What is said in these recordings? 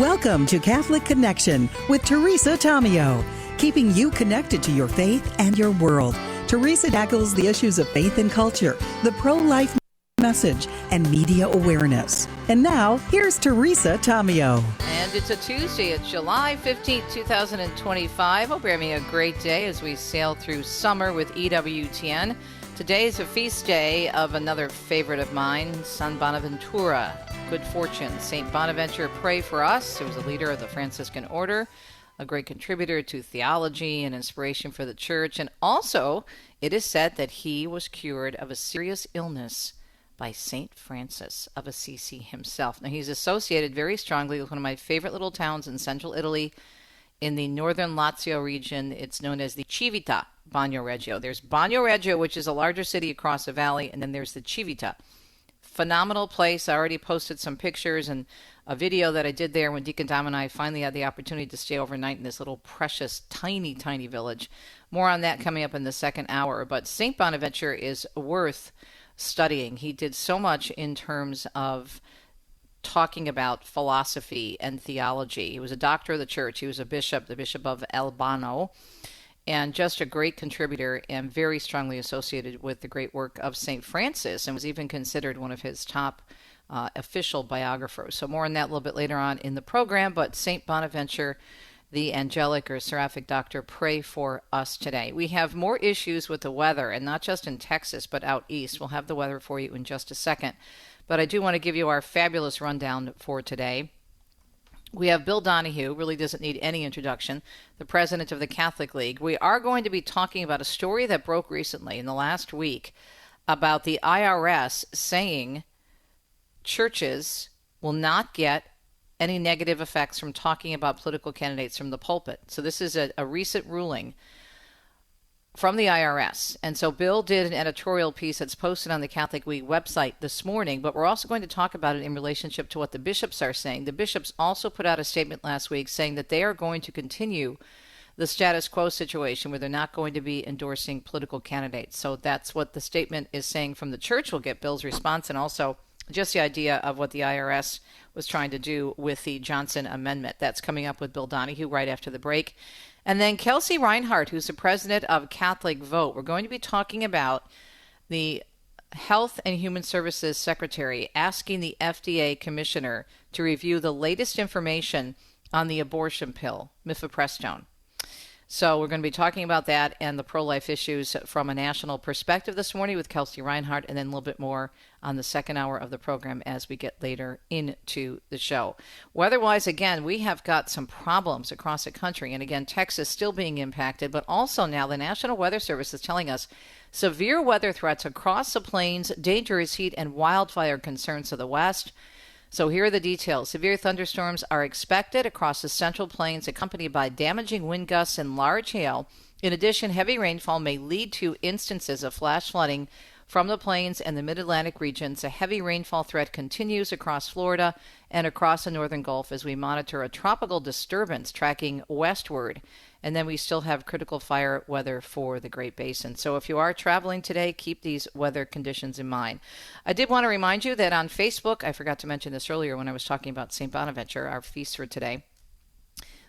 Welcome to Catholic Connection with Teresa Tomeo, keeping you connected to your faith and your world. Teresa tackles the issues of faith and culture, the pro-life message, and media awareness. And now, here's Teresa Tomeo. And it's a Tuesday. It's July 15th, 2025. Hope you're having a great day as we sail through summer with EWTN. Today is a feast day of another favorite of mine, San Bonaventura. Good fortune. St. Bonaventure, pray for us. He was a leader of the Franciscan order, a great contributor to theology and inspiration for the church. And also, it is said that he was cured of a serious illness by St. Francis of Assisi himself. Now, he's associated very strongly with one of my favorite little towns in central Italy, in the northern Lazio region. It's known as the Civita Bagno Reggio. There's Bagno Reggio, which is a larger city across the valley, and then there's the Civita. Phenomenal place. I already posted some pictures and a video that I did there when Deacon Dom and I finally had the opportunity to stay overnight in this little precious, tiny, tiny village. More on that coming up in the second hour. But St. Bonaventure is worth studying. He did so much in terms of talking about philosophy and theology. He was a doctor of the church. He was a bishop, the Bishop of Albano, and just a great contributor and very strongly associated with the great work of St. Francis, and was even considered one of his top official biographers. So more on that a little bit later on in the program. But St. Bonaventure, the angelic or seraphic doctor, pray for us today. We have more issues with the weather, and not just in Texas, but out east. We'll have the weather for you in just a second. But I do want to give you our fabulous rundown for today. We have Bill Donahue, really doesn't need any introduction, the president of the Catholic League. We are going to be talking about a story that broke recently in the last week about the IRS saying churches will not get any negative effects from talking about political candidates from the pulpit. So this is a recent ruling from the IRS. And so Bill did an editorial piece that's posted on the Catholic League website this morning, but we're also going to talk about it in relationship to what the bishops are saying. The bishops also put out a statement last week saying that they are going to continue the status quo situation where they're not going to be endorsing political candidates. So that's what the statement is saying from the church. We'll get Bill's response and also just the idea of what the IRS was trying to do with the Johnson Amendment. That's coming up with Bill Donahue right after the break. And then Kelsey Reinhardt, who's the president of Catholic Vote. We're going to be talking about the Health and Human Services Secretary asking the FDA commissioner to review the latest information on the abortion pill, mifepristone. So we're going to be talking about that and the pro-life issues from a national perspective this morning with Kelsey Reinhardt, and then a little bit more on the second hour of the program as we get later into the show. Weather-wise, again, we have got some problems across the country. And again, Texas still being impacted, but also now the National Weather Service is telling us severe weather threats across the plains, dangerous heat and wildfire concerns to the west. So here are the details. Severe thunderstorms are expected across the central plains, accompanied by damaging wind gusts and large hail. In addition, heavy rainfall may lead to instances of flash flooding from the plains and the mid-Atlantic regions. A heavy rainfall threat continues across Florida and across the northern Gulf as we monitor a tropical disturbance tracking westward. And then we still have critical fire weather for the Great Basin. So if you are traveling today, keep these weather conditions in mind. I did want to remind you that on Facebook, I forgot to mention this earlier when I was talking about St. Bonaventure, our feast for today.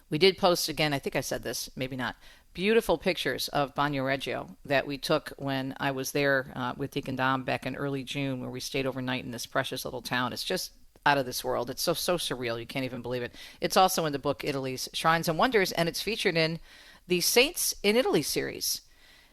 We did post again, I think I said this, maybe not, beautiful pictures of Bagno Reggio that we took when I was there with Deacon Dom back in early June, where we stayed overnight in this precious little town. It's just out of this world. It's so surreal. You can't even believe it. It's also in the book Italy's Shrines and Wonders, and it's featured in the Saints in Italy series.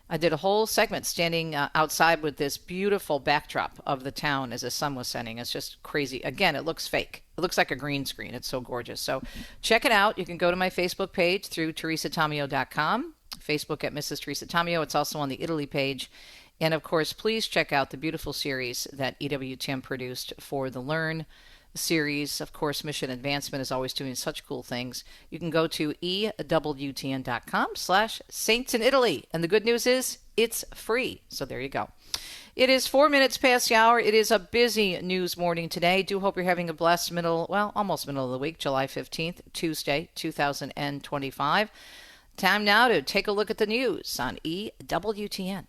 I did a whole segment standing outside with this beautiful backdrop of the town as the sun was setting. It's just crazy. Again, it looks fake. It looks like a green screen. It's so gorgeous. So check it out. You can go to my Facebook page through teresatomeo.com, Facebook at Mrs. Teresa Tomeo. It's also on the Italy page. And of course, please check out the beautiful series that EWTN produced for the Learn series. Of course, Mission Advancement is always doing such cool things. You can go to EWTN.com/Saints in Italy. And the good news is it's free. So there you go. It is 4 minutes past the hour. It is a busy news morning today. Do hope you're having a blessed almost middle of the week, July 15th, Tuesday, 2025. Time now to take a look at the news on EWTN.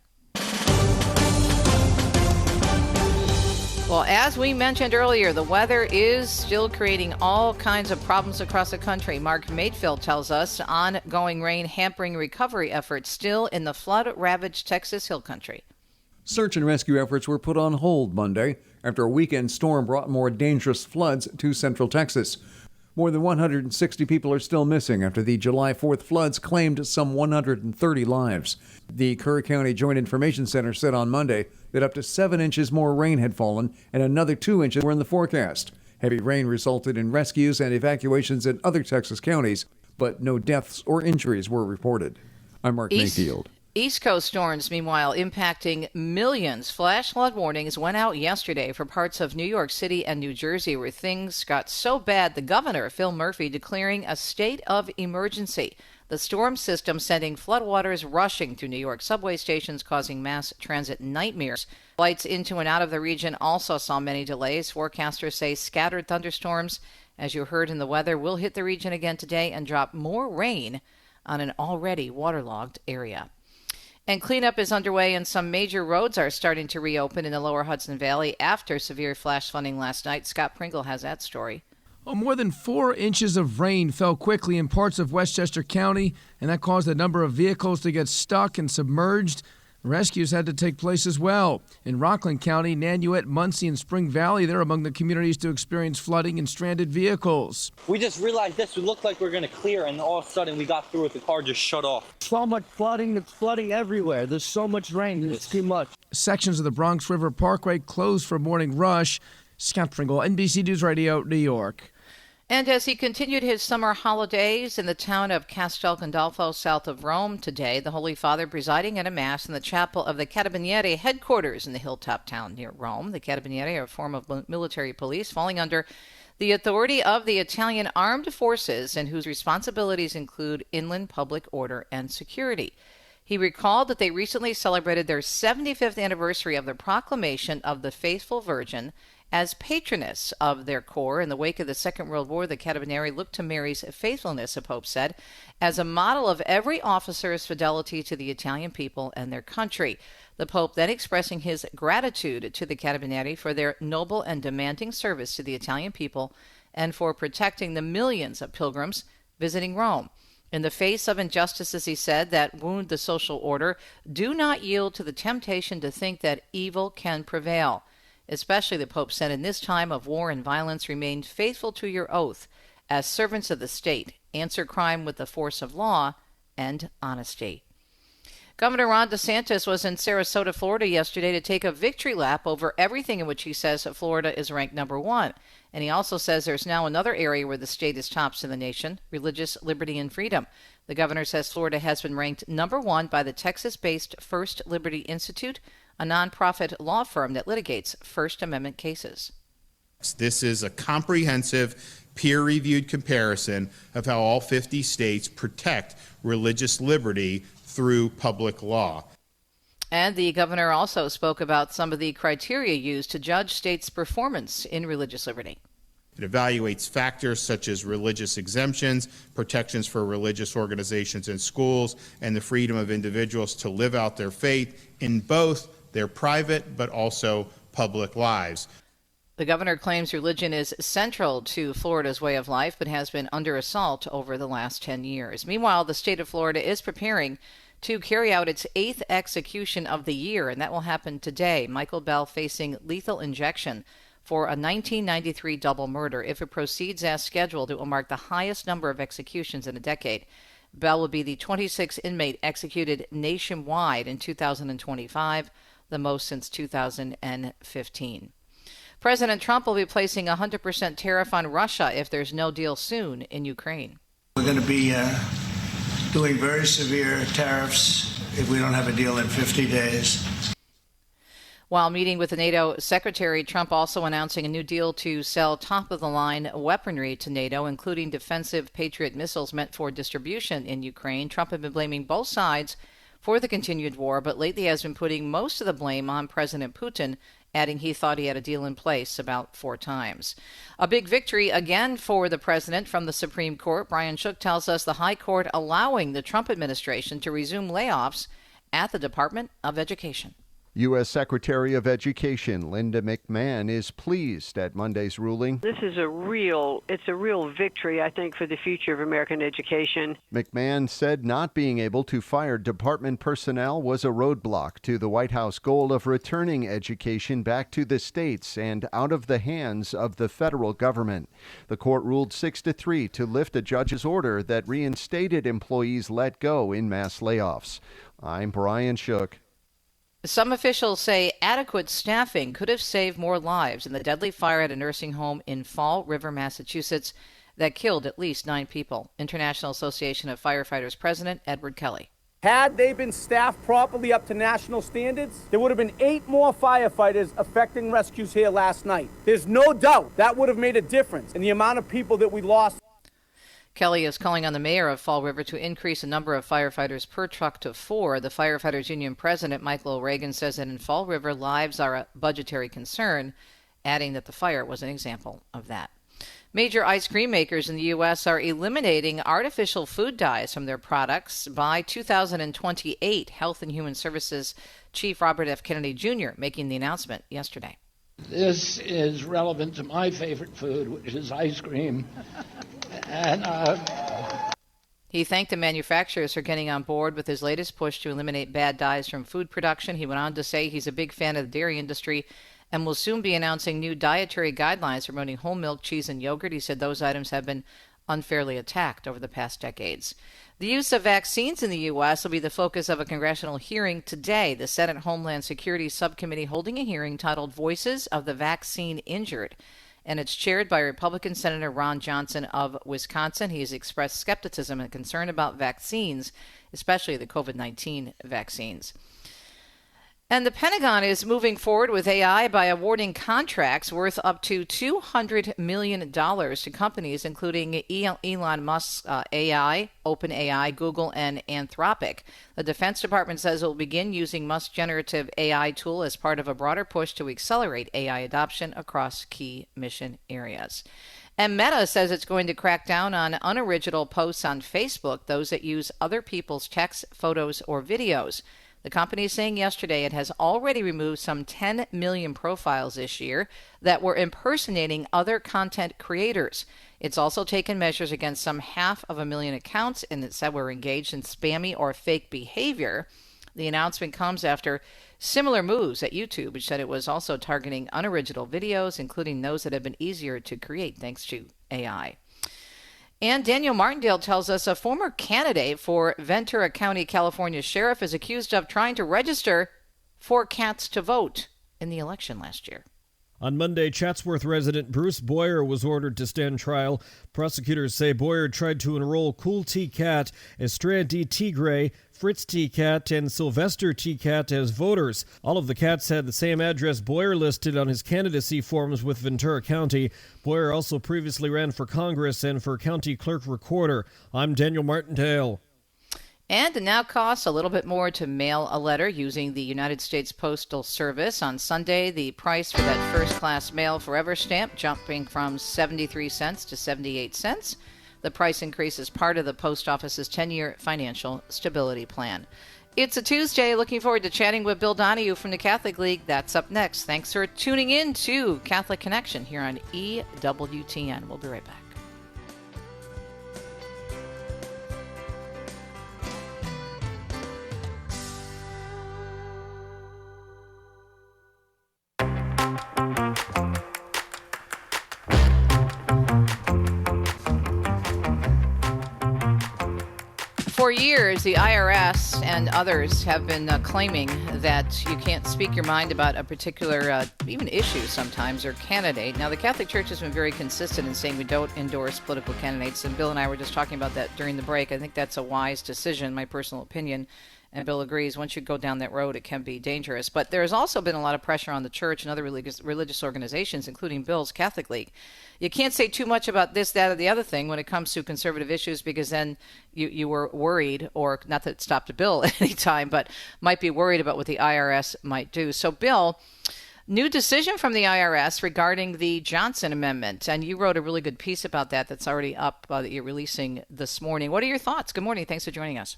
Well, as we mentioned earlier, the weather is still creating all kinds of problems across the country. Mark Mayfield tells us ongoing rain hampering recovery efforts still in the flood-ravaged Texas Hill Country. Search and rescue efforts were put on hold Monday after a weekend storm brought more dangerous floods to central Texas. More than 160 people are still missing after the July 4th floods claimed some 130 lives. The Kerr County Joint Information Center said on Monday that up to 7 inches more rain had fallen and another 2 inches were in the forecast. Heavy rain resulted in rescues and evacuations in other Texas counties, but no deaths or injuries were reported. I'm Mark Mayfield. East Coast storms, meanwhile, impacting millions. Flash flood warnings went out yesterday for parts of New York City and New Jersey, where things got so bad the governor, Phil Murphy, declaring a state of emergency. The storm system sending floodwaters rushing through New York subway stations, causing mass transit nightmares. Flights into and out of the region also saw many delays. Forecasters say scattered thunderstorms, as you heard in the weather, will hit the region again today and drop more rain on an already waterlogged area. And cleanup is underway, and some major roads are starting to reopen in the lower Hudson Valley after severe flash flooding last night. Scott Pringle has that story. More than 4 inches of rain fell quickly in parts of Westchester County, and that caused a number of vehicles to get stuck and submerged. Rescues had to take place as well. In Rockland County, Nanuet, Muncie, and Spring Valley, they're among the communities to experience flooding and stranded vehicles. We just realized this would look like we're going to clear, and all of a sudden we got through it. The car just shut off. So much flooding. It's flooding everywhere. There's so much rain. It's too much. Sections of the Bronx River Parkway closed for morning rush. Scott Pringle, NBC News Radio, New York. And as he continued his summer holidays in the town of Castel Gandolfo, south of Rome today, the Holy Father presiding at a mass in the chapel of the Carabinieri headquarters in the hilltop town near Rome. The Carabinieri are a form of military police falling under the authority of the Italian armed forces and whose responsibilities include inland public order and security. He recalled that they recently celebrated their 75th anniversary of the proclamation of the Faithful Virgin as patroness of their corps. In the wake of the Second World War, the Carabinieri looked to Mary's faithfulness, the Pope said, as a model of every officer's fidelity to the Italian people and their country. The Pope then expressing his gratitude to the Carabinieri for their noble and demanding service to the Italian people and for protecting the millions of pilgrims visiting Rome. In the face of injustices, he said, that wound the social order, do not yield to the temptation to think that evil can prevail. Especially, the Pope said, in this time of war and violence, remain faithful to your oath as servants of the state. Answer crime with the force of law and honesty. Governor Ron DeSantis was in Sarasota, Florida yesterday to take a victory lap over everything in which he says that Florida is ranked number one. And he also says there's now another area where the state is tops in the nation, religious liberty and freedom. The governor says Florida has been ranked number one by the Texas-based First Liberty Institute, a nonprofit law firm that litigates First Amendment cases. This is a comprehensive, peer-reviewed comparison of how all 50 states protect religious liberty through public law. And the governor also spoke about some of the criteria used to judge states' performance in religious liberty. It evaluates factors such as religious exemptions, protections for religious organizations and schools, and the freedom of individuals to live out their faith in both their private but also public lives. The governor claims religion is central to Florida's way of life, but has been under assault over the last 10 years. Meanwhile, the state of Florida is preparing to carry out its 8th execution of the year, and that will happen today. Michael Bell facing lethal injection for a 1993 double murder. If it proceeds as scheduled, it will mark the highest number of executions in a decade. Bell will be the 26th inmate executed nationwide in 2025, the most since 2015. President Trump will be placing a 100% tariff on Russia if there's no deal soon in Ukraine. We're going to be doing very severe tariffs if we don't have a deal in 50 days. While meeting with the NATO secretary, Trump also announcing a new deal to sell top-of-the-line weaponry to NATO, including defensive Patriot missiles meant for distribution in Ukraine. Trump had been blaming both sides for the continued war, but lately has been putting most of the blame on President Putin, adding he thought he had a deal in place about 4 times. A big victory again for the president from the Supreme Court. Brian Shook tells us the High Court allowing the Trump administration to resume layoffs at the Department of Education. U.S. Secretary of Education Linda McMahon is pleased at Monday's ruling. This is a real victory, I think, for the future of American education. McMahon said not being able to fire department personnel was a roadblock to the White House goal of returning education back to the states and out of the hands of the federal government. The court ruled 6-3 to lift a judge's order that reinstated employees let go in mass layoffs. I'm Brian Shook. Some officials say adequate staffing could have saved more lives in the deadly fire at a nursing home in Fall River, Massachusetts, that killed at least 9 people. International Association of Firefighters President Edward Kelly. Had they been staffed properly up to national standards, there would have been 8 more firefighters effecting rescues here last night. There's no doubt that would have made a difference in the amount of people that we lost. Kelly is calling on the mayor of Fall River to increase the number of firefighters per truck to 4. The Firefighters Union president, Michael O'Regan, says that in Fall River, lives are a budgetary concern, adding that the fire was an example of that. Major ice cream makers in the U.S. are eliminating artificial food dyes from their products by 2028. Health and Human Services Chief Robert F. Kennedy Jr. making the announcement yesterday. This is relevant to my favorite food, which is ice cream. And he thanked the manufacturers for getting on board with his latest push to eliminate bad dyes from food production. He went on to say he's a big fan of the dairy industry and will soon be announcing new dietary guidelines promoting whole milk, cheese, and yogurt. He said those items have been unfairly attacked over the past decades. The use of vaccines in the U.S. will be the focus of a congressional hearing today. The Senate Homeland Security Subcommittee holding a hearing titled Voices of the Vaccine Injured, and it's chaired by Republican Senator Ron Johnson of Wisconsin. He has expressed skepticism and concern about vaccines, especially the COVID-19 vaccines. And the Pentagon is moving forward with AI by awarding contracts worth up to $200 million to companies including Elon Musk's AI, OpenAI, Google, and Anthropic. The Defense Department says it will begin using Musk's generative AI tool as part of a broader push to accelerate AI adoption across key mission areas. And Meta says it's going to crack down on unoriginal posts on Facebook, those that use other people's texts, photos, or videos. The company is saying yesterday it has already removed some 10 million profiles this year that were impersonating other content creators. It's also taken measures against some 500,000 accounts and it said were engaged in spammy or fake behavior. The announcement comes after similar moves at YouTube, which said it was also targeting unoriginal videos, including those that have been easier to create thanks to AI. And Daniel Martindale tells us a former candidate for Ventura County, California sheriff is accused of trying to register for cats to vote in the election last year. On Monday, Chatsworth resident Bruce Boyer was ordered to stand trial. Prosecutors say Boyer tried to enroll Cool T. Cat, Estrella D. Tigre, Fritz T. Cat, and Sylvester T. Cat as voters. All of the cats had the same address Boyer listed on his candidacy forms with Ventura County. Boyer also previously ran for Congress and for county clerk recorder. I'm Daniel Martindale. And it now costs a little bit more to mail a letter using the United States Postal Service. On Sunday, the price for that first-class mail forever stamp jumping from 73 cents to 78 cents. The price increase is part of the post office's 10-year financial stability plan. It's a Tuesday. Looking forward to chatting with Bill Donahue from the Catholic League. That's up next. Thanks for tuning in to Catholic Connection here on EWTN. We'll be right back. For years, the IRS and others have been claiming that you can't speak your mind about a particular, even issue sometimes, or candidate. Now, the Catholic Church has been very consistent in saying we don't endorse political candidates, and Bill and I were just talking about that during the break. I think that's a wise decision, my personal opinion, and Bill agrees. Once you go down that road, it can be dangerous. But there has also been a lot of pressure on the church and other religious organizations, including Bill's Catholic League. You can't say too much about this, that, or the other thing when it comes to conservative issues, because then you were worried, or not that it stopped a bill at any time, but might be worried about what the IRS might do. So, Bill, new decision from the IRS regarding the Johnson Amendment, and you wrote a really good piece about that that's already up that you're releasing this morning. What are your thoughts? Good morning. Thanks for joining us.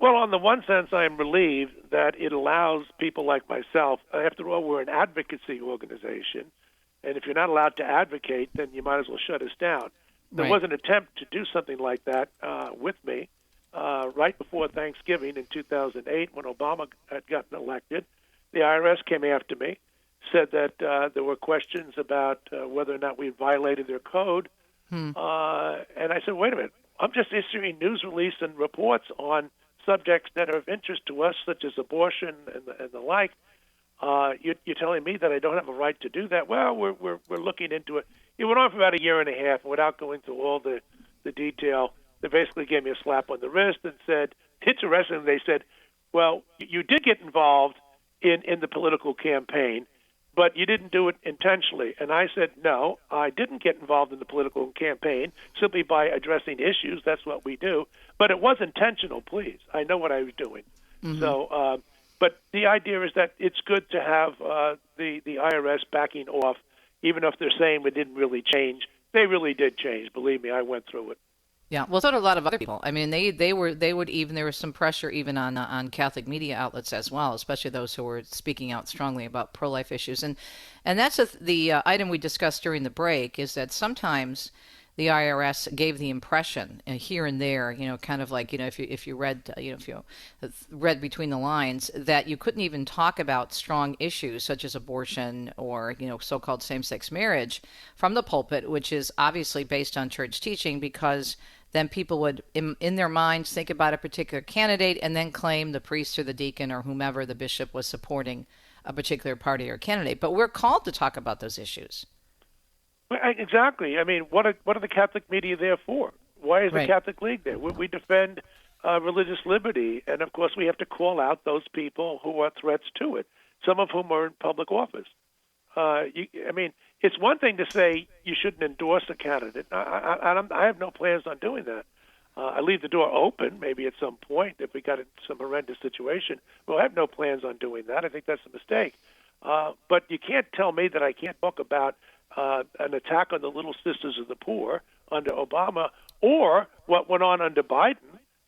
Well, on the one sense, I am relieved that it allows people like myself, after all, we're an advocacy organization, and if you're not allowed to advocate, then you might as well shut us down. There was an attempt to do something like that with me right before Thanksgiving in 2008 when Obama had gotten elected. The IRS came after me, said that there were questions about whether or not we violated their code. And I said, wait a minute, I'm just issuing news release and reports on subjects that are of interest to us, such as abortion and the like. You're telling me that I don't have a right to do that? Well, we're looking into it. It went on for about a year and a half, and without going through all the detail, they basically gave me a slap on the wrist and said, interesting, they said, well, you did get involved in the political campaign, but you didn't do it intentionally. And I said, no, I didn't get involved in the political campaign simply by addressing issues. That's what we do. But it was intentional, please. I know what I was doing. So, but the idea is that it's good to have the IRS backing off, even if they're saying we didn't really change. They really did change. Believe me, I went through it. Yeah, well, so did a lot of other people. I mean, they would even, there was some pressure even on Catholic media outlets as well, especially those who were speaking out strongly about pro-life issues. And that's the item we discussed during the break, is that sometimes the IRS gave the impression here and there, kind of like, if you read between the lines, that you couldn't even talk about strong issues such as abortion or, so-called same-sex marriage from the pulpit, which is obviously based on church teaching, because then people would, in their minds, think about a particular candidate and then claim the priest or the deacon or whomever the bishop was supporting a particular party or candidate. But we're called to talk about those issues. Exactly. I mean, what are the Catholic media there for? Why is the Catholic League there? We defend religious liberty, and of course we have to call out those people who are threats to it, some of whom are in public office. It's one thing to say you shouldn't endorse a candidate. I have no plans on doing that. I leave the door open, maybe at some point if we got in some horrendous situation. Well, I have no plans on doing that. I think that's a mistake. But you can't tell me that I can't talk about an attack on the Little Sisters of the Poor under Obama, or what went on under Biden,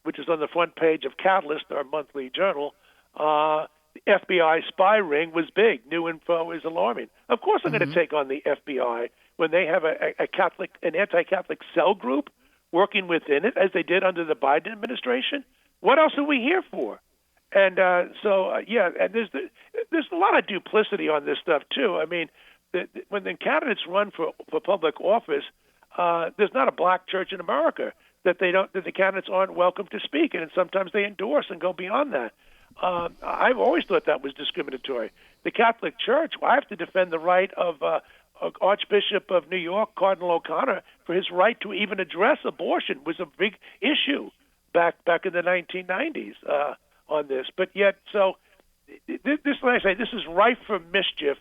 which is on the front page of Catalyst, our monthly journal. The FBI spy ring was big. New info is alarming. Of course I'm going to take on the FBI when they have an anti-Catholic cell group working within it, as they did under the Biden administration. What else are we here for? And and there's a lot of duplicity on this stuff, too. I mean, when the candidates run for public office, there's not a black church in America that the candidates aren't welcome to speak, and sometimes they endorse and go beyond that. I've always thought that was discriminatory. The Catholic Church, I have to defend the right of Archbishop of New York, Cardinal O'Connor, for his right to even address abortion. Was a big issue back in the 1990s on this. But yet, so this, like I say, this is rife for mischief,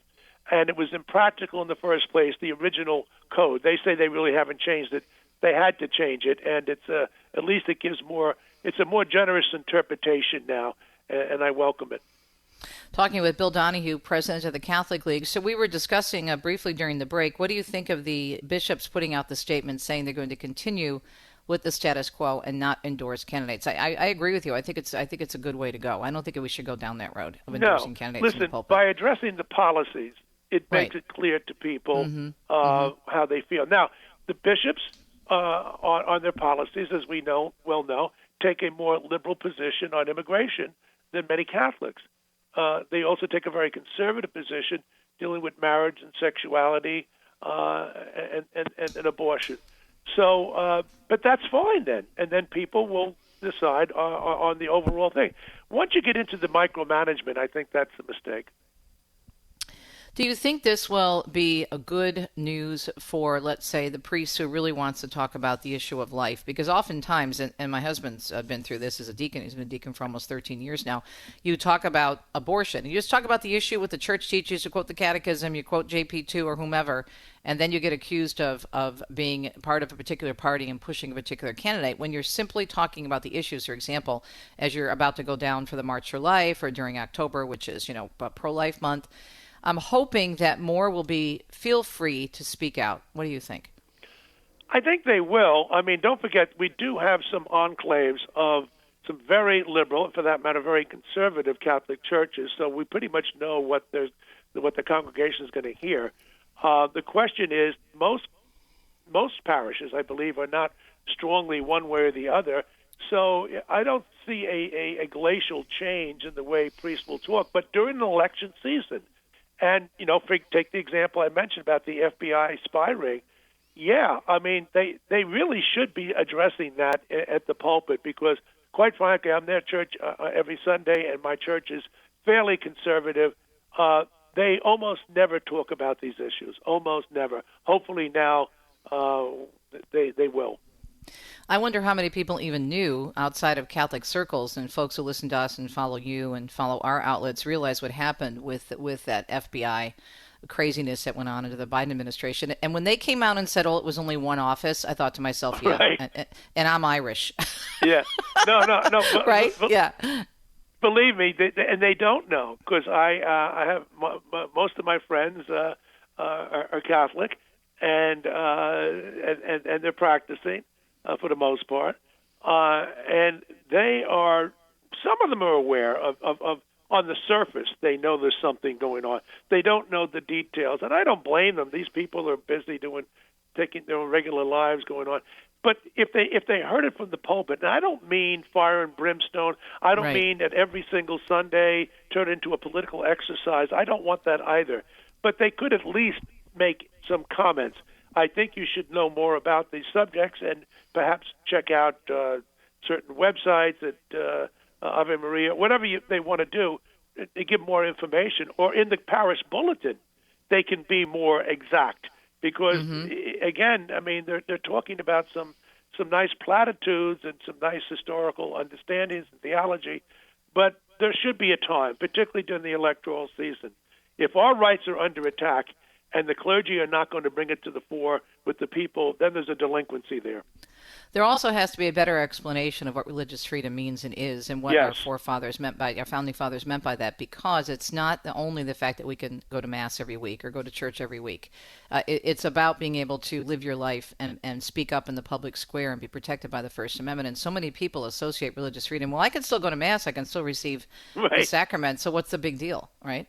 and it was impractical in the first place, the original code. They say they really haven't changed it. They had to change it, and it's at least it gives more. It's a more generous interpretation now, and I welcome it. Talking with Bill Donahue, president of the Catholic League. So we were discussing briefly during the break, what do you think of the bishops putting out the statement saying they're going to continue with the status quo and not endorse candidates? I agree with you. I think it's a good way to go. I don't think we should go down that road of endorsing candidates in the pulpit. By addressing the policies, it makes it clear to people how they feel. Now, the bishops on their policies, as we well know, take a more liberal position on immigration than many Catholics. They also take a very conservative position dealing with marriage and sexuality and abortion. So, but that's fine then, and then people will decide on the overall thing. Once you get into the micromanagement, I think that's a mistake. Do you think this will be a good news for, let's say, the priest who really wants to talk about the issue of life? Because oftentimes, and my husband's been through this as a deacon, he's been a deacon for almost 13 years now, you talk about abortion. You just talk about the issue with the church teachers, you quote the catechism, you quote JP2 or whomever, and then you get accused of being part of a particular party and pushing a particular candidate. When you're simply talking about the issues, for example, as you're about to go down for the March for Life or during October, which is, pro-life month, I'm hoping that more will feel free to speak out. What do you think? I think they will. I mean, don't forget, we do have some enclaves of some very liberal, for that matter, very conservative Catholic churches. So we pretty much know what the congregation is going to hear. The question is, most parishes, I believe, are not strongly one way or the other. So I don't see a glacial change in the way priests will talk. But during an election season, and, take the example I mentioned about the FBI spy ring, yeah, I mean, they really should be addressing that at the pulpit because, quite frankly, I'm their church every Sunday, and my church is fairly conservative. They almost never talk about these issues, almost never. Hopefully now they will. I wonder how many people even knew outside of Catholic circles, and folks who listen to us and follow you and follow our outlets realize what happened with that FBI craziness that went on under the Biden administration. And when they came out and said, it was only one office, I thought to myself, yeah, right. and I'm Irish. Yeah. No. Right? Yeah. Believe me, they don't know, because I have most of my friends are Catholic, and they're practicing for the most part, and they are. Some of them are aware of on the surface. They know there's something going on. They don't know the details, and I don't blame them. These people are busy taking their regular lives going on. But if they heard it from the pulpit, and I don't mean fire and brimstone, I don't mean that every single Sunday turn into a political exercise. I don't want that either. But they could at least make some comments. I think you should know more about these subjects and perhaps check out certain websites at Ave Maria, whatever they want to do, to give more information. Or in the parish bulletin, they can be more exact. Because, again, I mean, they're talking about some nice platitudes and some nice historical understandings and theology, but there should be a time, particularly during the electoral season. If our rights are under attack and the clergy are not going to bring it to the fore with the people, then there's a delinquency there. There also has to be a better explanation of what religious freedom means and is, and what our founding fathers meant by that, because it's not only the fact that we can go to Mass every week or go to church every week. It's about being able to live your life and speak up in the public square and be protected by the First Amendment. And so many people associate religious freedom. Well, I can still go to Mass. I can still receive the sacrament. So what's the big deal, right?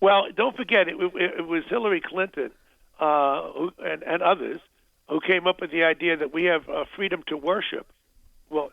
Well, don't forget, it was Hillary Clinton and others who came up with the idea that we have freedom to worship. Well,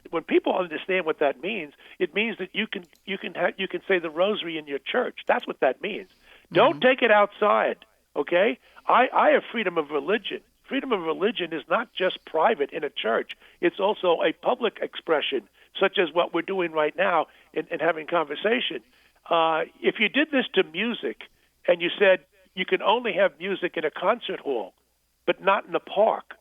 when people understand what that means, it means that you can say the rosary in your church. That's what that means. Don't take it outside, okay? I have freedom of religion. Freedom of religion is not just private in a church. It's also a public expression, such as what we're doing right now in having conversation. If you did this to music and you said you can only have music in a concert hall, but not in a park,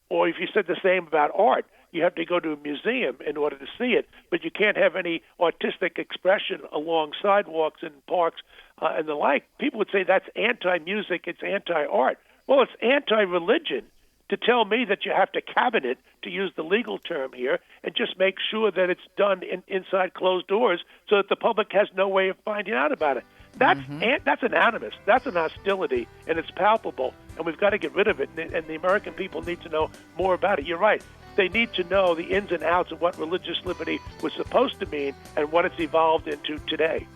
or if you said the same about art, you have to go to a museum in order to see it, but you can't have any artistic expression along sidewalks and parks and the like, people would say that's anti-music, it's anti-art. Well, it's anti-religion to tell me that you have to cabinet, to use the legal term here, and just make sure that it's done inside closed doors so that the public has no way of finding out about it. That's an animus. That's an hostility, and it's palpable, and we've got to get rid of it, and the American people need to know more about it. You're right. They need to know the ins and outs of what religious liberty was supposed to mean and what it's evolved into today.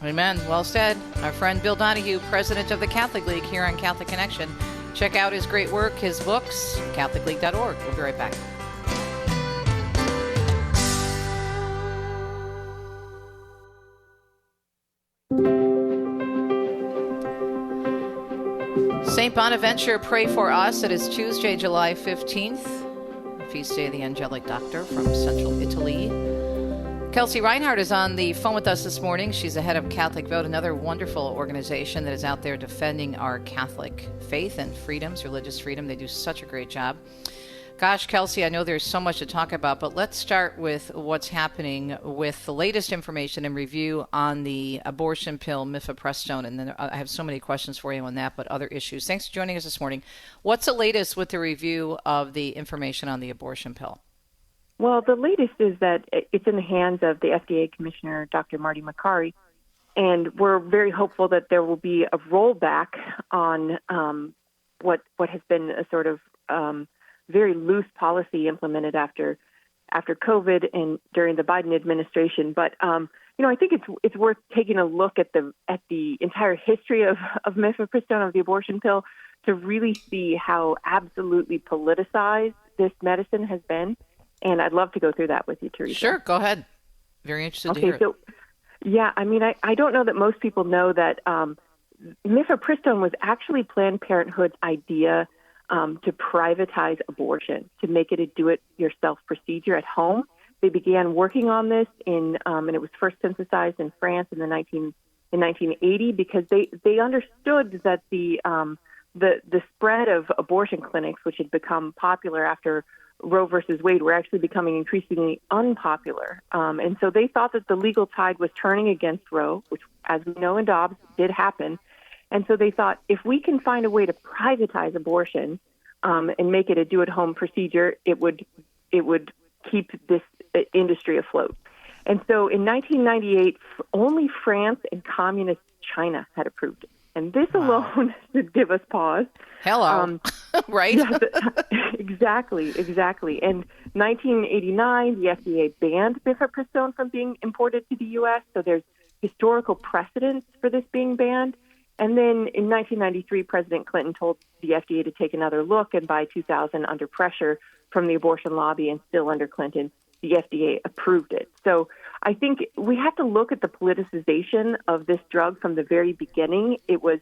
Amen. Well said. Our friend Bill Donahue, president of the Catholic League here on Catholic Connection. Check out his great work, his books, catholicleague.org. We'll be right back. St. Bonaventure, pray for us. It is Tuesday, July 15th, feast day of the Angelic Doctor from Central Italy. Kelsey Reinhardt is on the phone with us this morning. She's the head of Catholic Vote, another wonderful organization that is out there defending our Catholic faith and freedoms, religious freedom. They do such a great job. Gosh, Kelsey, I know there's so much to talk about, but let's start with what's happening with the latest information and review on the abortion pill, mifepristone. And then I have so many questions for you on that, but other issues. Thanks for joining us this morning. What's the latest with the review of the information on the abortion pill? Well, the latest is that it's in the hands of the FDA Commissioner, Dr. Marty Makary, and we're very hopeful that there will be a rollback on what has been a sort of very loose policy implemented after after COVID and during the Biden administration. But I think it's worth taking a look at the entire history of mifepristone, of the abortion pill, to really see how absolutely politicized this medicine has been. And I'd love to go through that with you, Teresa. Sure, go ahead. Very interested to hear it. Yeah, I don't know that most people know that mifepristone was actually Planned Parenthood's idea to privatize abortion, to make it a do-it-yourself procedure at home. They began working on this and it was first synthesized in France in 1980 because they understood that the spread of abortion clinics, which had become popular after Roe versus Wade, were actually becoming increasingly unpopular. And so they thought that the legal tide was turning against Roe, which, as we know in Dobbs, did happen. And so they thought, if we can find a way to privatize abortion and make it a do-at-home procedure, it would keep this industry afloat. And so in 1998, only France and communist China had approved it. And this alone should give us pause. Hello, right? Yes, exactly. And 1989, the FDA banned mifepristone from being imported to the U.S., so there's historical precedence for this being banned. And then in 1993, President Clinton told the FDA to take another look, and by 2000, under pressure from the abortion lobby and still under Clinton, the FDA approved it. So I think we have to look at the politicization of this drug from the very beginning. It was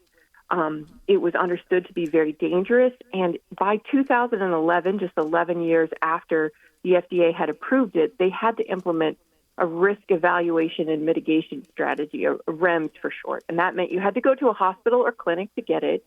understood to be very dangerous, and by 2011, just 11 years after the FDA had approved it, they had to implement a risk evaluation and mitigation strategy, or REMS for short. And that meant you had to go to a hospital or clinic to get it.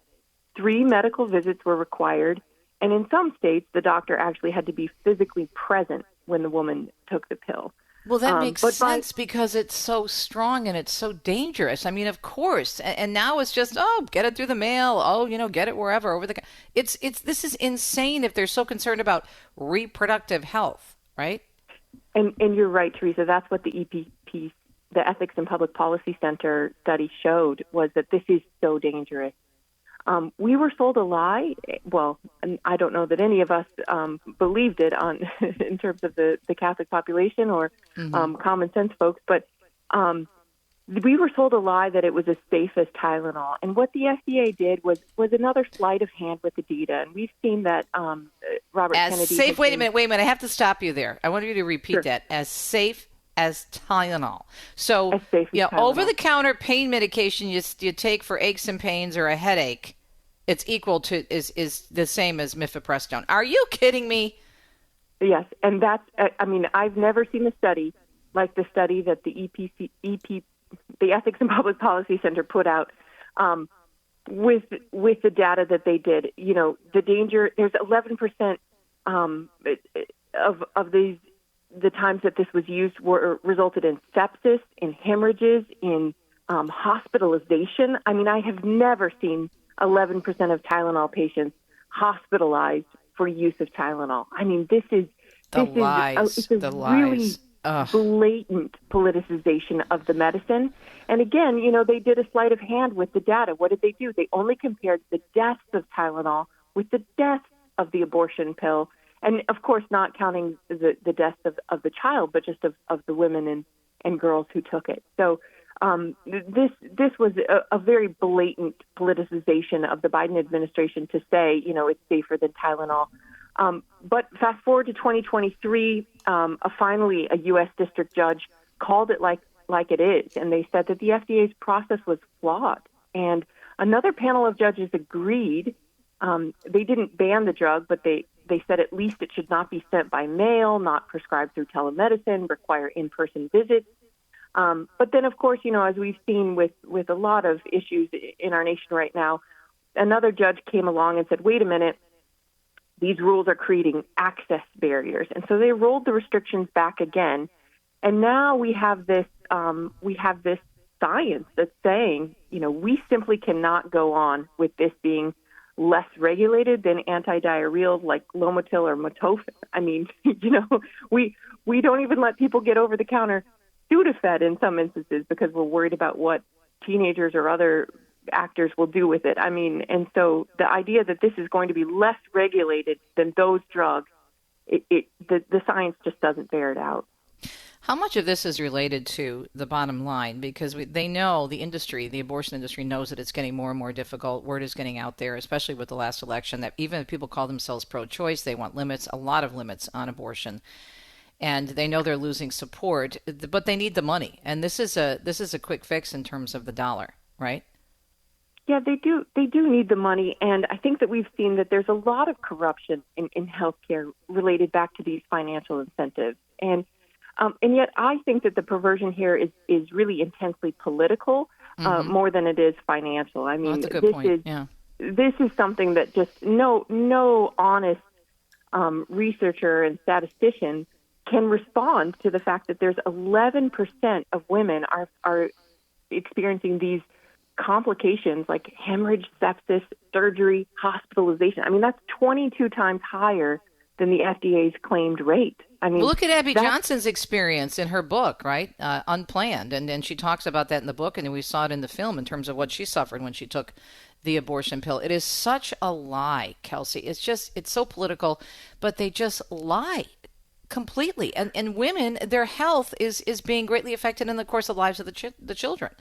3 medical visits were required. And in some states, the doctor actually had to be physically present when the woman took the pill. Well, that makes sense because it's so strong and it's so dangerous. I mean, of course. And now it's just, get it through the mail. Get it wherever over the. This is insane if they're so concerned about reproductive health, right? And you're right, Teresa. That's what the EPP, the Ethics and Public Policy Center study showed, was that this is so dangerous. We were sold a lie. Well, and I don't know that any of us believed it in terms of the Catholic population or common sense folks, but we were sold a lie that it was as safe as Tylenol. And what the FDA did was another sleight of hand with the data. And we've seen that Robert Kennedy. Safe. Wait a minute. I have to stop you there. I want you to repeat that. As safe as Tylenol. So, over-the-counter pain medication you take for aches and pains or a headache, it's equal to is the same as mifepristone. Are you kidding me? Yes, and that's. I've never seen a study like the study that the the Ethics and Public Policy Center put out with the data that they did. The danger. There's 11% of these. The times that this was used resulted in sepsis, in hemorrhages, in hospitalization. I have never seen 11% of Tylenol patients hospitalized for use of Tylenol. This is really blatant politicization of the medicine. And again, they did a sleight of hand with the data. What did they do? They only compared the deaths of Tylenol with the deaths of the abortion pill. And, of course, not counting the deaths of the child, but just of the women and girls who took it. So this was a very blatant politicization of the Biden administration to say, it's safer than Tylenol. But fast forward to 2023, finally a U.S. district judge called it like it is, and they said that the FDA's process was flawed. And another panel of judges agreed. They didn't ban the drug, but they said at least it should not be sent by mail, not prescribed through telemedicine, require in-person visits. But then, of course, as we've seen with a lot of issues in our nation right now, another judge came along and said, wait a minute, these rules are creating access barriers. And so they rolled the restrictions back again. And now we have this science that's saying, we simply cannot go on with this being less regulated than antidiarrheals like Lomotil or Motofin. We don't even let people get over-the-counter Sudafed in some instances because we're worried about what teenagers or other actors will do with it. And so the idea that this is going to be less regulated than those drugs the science just doesn't bear it out. How much of this is related to the bottom line? Because they know, the industry, the abortion industry knows that it's getting more and more difficult. Word is getting out there, especially with the last election, that even if people call themselves pro-choice, they want limits, a lot of limits on abortion. And they know they're losing support, but they need the money. And this is a quick fix in terms of the dollar, right? Yeah, they do. They do need the money, and I think that we've seen that there's a lot of corruption in healthcare related back to these financial incentives, and yet I think that the perversion here is really intensely political, more than it is financial. I mean, that's a good point. This is something that just no honest researcher and statistician can respond to the fact that there's 11% of women are experiencing these complications like hemorrhage, sepsis, surgery, hospitalization. I mean, that's 22 times higher than the FDA's claimed rate. I mean, look at Abby Johnson's experience in her book, right? Unplanned. And she talks about that in the book, and we saw it in the film in terms of what she suffered when she took the abortion pill. It is such a lie, Kelsey. It's so political, but they just lie completely. And women, their health is being greatly affected in the course of lives of the children.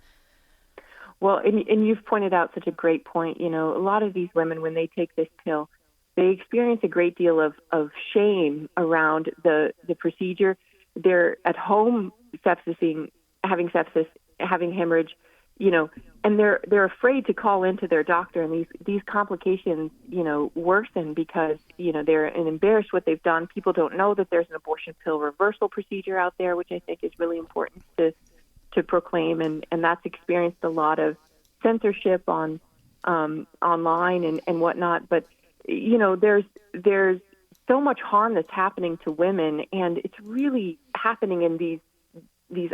Well, and you've pointed out such a great point. You know, a lot of these women, when they take this pill, they experience a great deal of shame around the procedure. They're at home having sepsis, having hemorrhage, you know, and they're afraid to call into their doctor. And these complications, you know, worsen because, you know, they're embarrassed what they've done. People don't know that there's an abortion pill reversal procedure out there, which I think is really important to proclaim, and that's experienced a lot of censorship on online and whatnot. But you know, there's so much harm that's happening to women, and it's really happening in these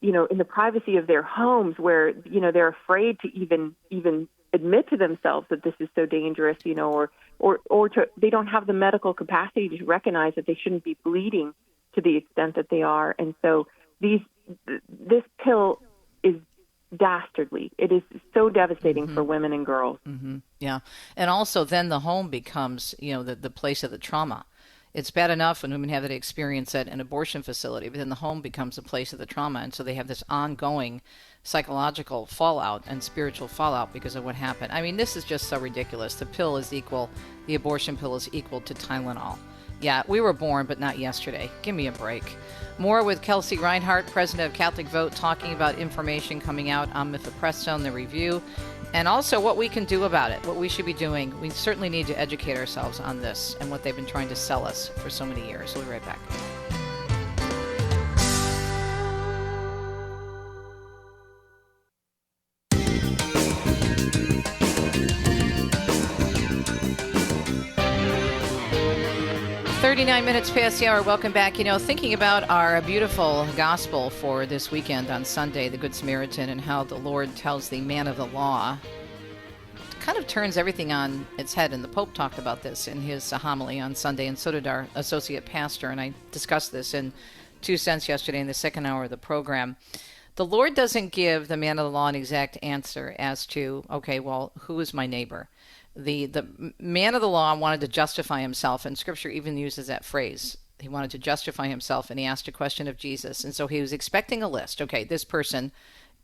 you know, in the privacy of their homes, where you know they're afraid to even admit to themselves that this is so dangerous, you know, or they don't have the medical capacity to recognize that they shouldn't be bleeding to the extent that they are, and so this pill is dastardly. It is so devastating for women and girls. Yeah. And also then the home becomes, you know, the place of the trauma. It's bad enough when women have that experience at an abortion facility, but then the home becomes a place of the trauma. And so they have this ongoing psychological fallout and spiritual fallout because of what happened. I mean, this is just so ridiculous. The abortion pill is equal to Tylenol. Yeah, we were born, but not yesterday. Give me a break. More with Kelsey Reinhardt, president of Catholic Vote, talking about information coming out on mifepristone, the review, and also what we can do about it, what we should be doing. We certainly need to educate ourselves on this and what they've been trying to sell us for so many years. We'll be right back. 39 minutes past the hour. Welcome back. You know, thinking about our beautiful gospel for this weekend on Sunday, the Good Samaritan, and how the Lord tells the man of the law, kind of turns everything on its head. And the Pope talked about this in his homily on Sunday, and so did our associate pastor. And I discussed this in 2 Cents yesterday in the second hour of the program. The Lord doesn't give the man of the law an exact answer as to, okay, well, who is my neighbor? The man of the law wanted to justify himself, and Scripture even uses that phrase. He wanted to justify himself, and he asked a question of Jesus. And so he was expecting a list. Okay, this person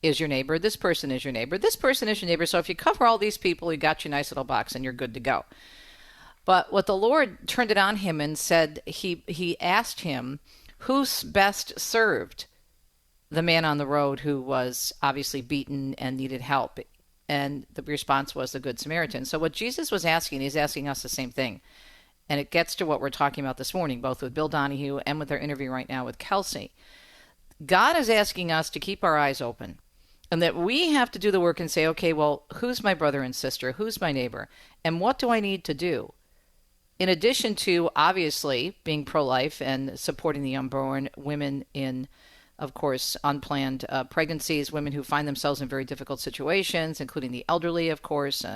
is your neighbor. This person is your neighbor. This person is your neighbor. So if you cover all these people, you got your nice little box, and you're good to go. But what the Lord turned it on him and said, he asked him, who's best served? The man on the road who was obviously beaten and needed help. And the response was the Good Samaritan. So what Jesus was asking, he's asking us the same thing. And it gets to what we're talking about this morning, both with Bill Donahue and with our interview right now with Kelsey. God is asking us to keep our eyes open, and that we have to do the work and say, okay, well, who's my brother and sister? Who's my neighbor? And what do I need to do? In addition to, obviously, being pro-life and supporting the unborn, women in, of course, unplanned pregnancies, women who find themselves in very difficult situations, including the elderly, of course,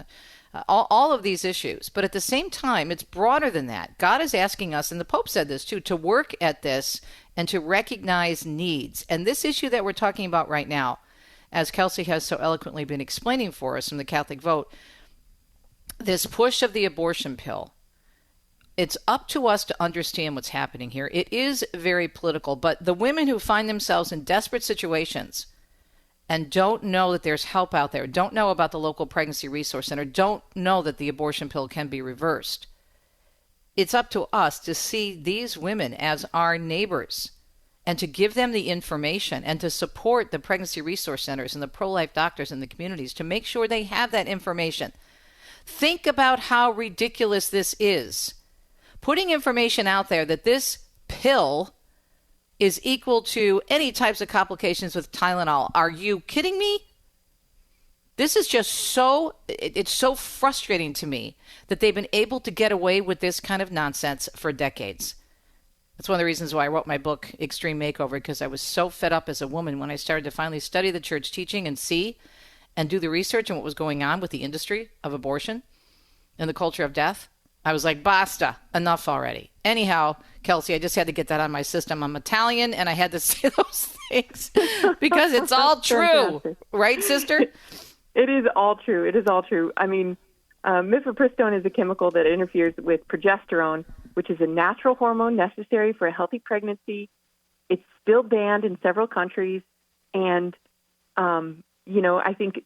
all of these issues. But at the same time, it's broader than that. God is asking us, and the Pope said this too, to work at this and to recognize needs. And this issue that we're talking about right now, as Kelsey has so eloquently been explaining for us from the Catholic Vote, this push of the abortion pill, It's up to us to understand what's happening here. It is very political, but the women who find themselves in desperate situations and don't know that there's help out there, don't know about the local pregnancy resource center, don't know that the abortion pill can be reversed, it's up to us to see these women as our neighbors and to give them the information and to support the pregnancy resource centers and the pro-life doctors in the communities to make sure they have that information. Think about how ridiculous this is. Putting information out there that this pill is equal to any types of complications with Tylenol. Are you kidding me? This is just it's so frustrating to me that they've been able to get away with this kind of nonsense for decades. That's one of the reasons why I wrote my book, Extreme Makeover, because I was so fed up as a woman when I started to finally study the church teaching and see and do the research on what was going on with the industry of abortion and the culture of death. I was like, basta, enough already. Anyhow, Kelsey, I just had to get that on my system. I'm Italian, and I had to say those things because it's all true. Right, sister? It is all true. It is all true. I mean, mifepristone is a chemical that interferes with progesterone, which is a natural hormone necessary for a healthy pregnancy. It's still banned in several countries. And, I think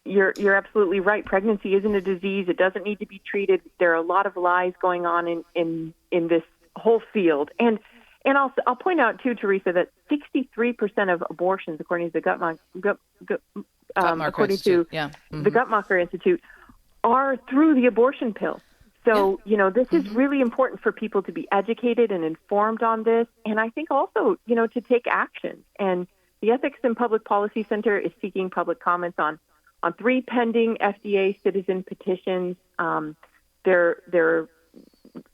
you're absolutely right. Pregnancy isn't a disease. It doesn't need to be treated. There are a lot of lies going on in this whole field. And I'll point out, too, Teresa, that 63% of abortions, according to the the Guttmacher Institute, are through the abortion pill. So, this is really important for people to be educated and informed on this. And I think also, to take action. And the Ethics and Public Policy Center is seeking public comments on 3 pending FDA citizen petitions. They're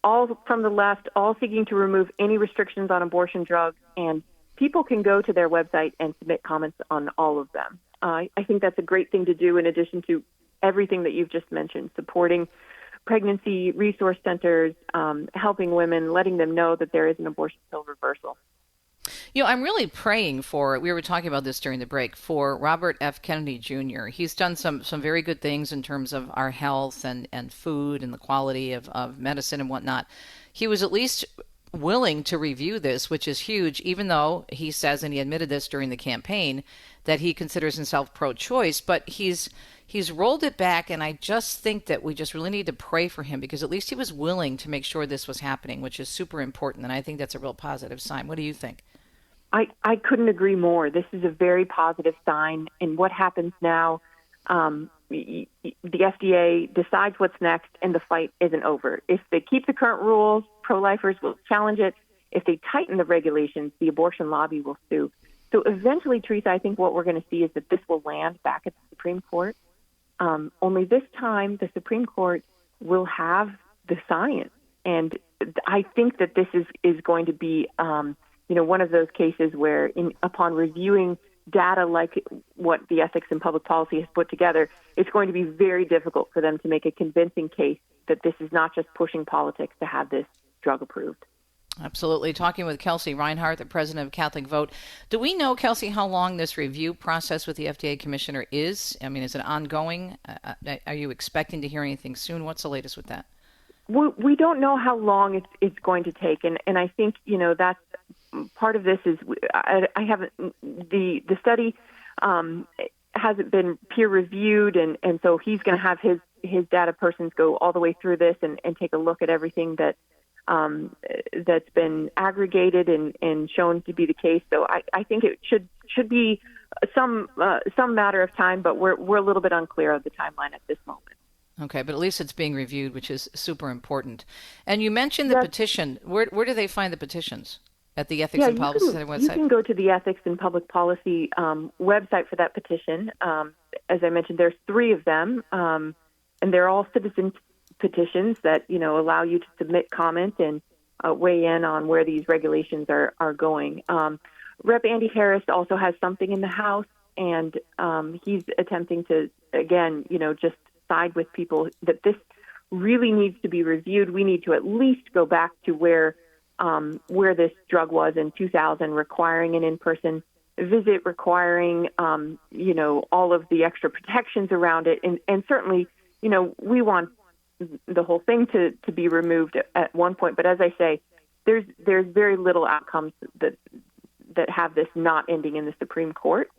all from the left, all seeking to remove any restrictions on abortion drugs. And people can go to their website and submit comments on all of them. I think that's a great thing to do in addition to everything that you've just mentioned, supporting pregnancy resource centers, helping women, letting them know that there is an abortion pill reversal. I'm really praying for, we were talking about this during the break, for Robert F. Kennedy Jr. He's done some very good things in terms of our health and food and the quality of medicine and whatnot. He was at least willing to review this, which is huge, even though he says, and he admitted this during the campaign, that he considers himself pro-choice, but he's rolled it back, and I just think that we just really need to pray for him because at least he was willing to make sure this was happening, which is super important, and I think that's a real positive sign. What do you think? I couldn't agree more. This is a very positive sign, and what happens now, the FDA decides what's next, and the fight isn't over. If they keep the current rules, pro-lifers will challenge it. If they tighten the regulations, the abortion lobby will sue. So eventually, Teresa, I think what we're going to see is that this will land back at the Supreme Court. Only this time, the Supreme Court will have the science. And I think that this is going to be, one of those cases where upon reviewing data like what the Ethics and Public Policy has put together, it's going to be very difficult for them to make a convincing case that this is not just pushing politics to have this drug approved. Absolutely. Talking with Kelsey Reinhardt, the president of Catholic Vote. Do we know, Kelsey, how long this review process with the FDA commissioner is? I mean, is it ongoing? Are you expecting to hear anything soon? What's the latest with that? We don't know how long it's going to take. And I think, that's part of this is I haven't, the study hasn't been peer reviewed. And so he's going to have his data persons go all the way through this and take a look at everything that's been aggregated and shown to be the case. So I think it should be some matter of time, but we're a little bit unclear of the timeline at this moment. Okay, but at least it's being reviewed, which is super important. And you mentioned the petition. Where do they find the petitions? At the Ethics and Policy Center website? You can go to the Ethics and Public Policy website for that petition. As I mentioned, there's 3 of them, and they're all citizen petitions that, allow you to submit comments and weigh in on where these regulations are going. Rep. Andy Harris also has something in the House, and he's attempting to, again, just side with people that this really needs to be reviewed. We need to at least go back to where this drug was in 2000, requiring an in-person visit, requiring, all of the extra protections around it. And certainly, we want the whole thing to be removed at one point. But as I say, there's very little outcomes that have this not ending in the Supreme Court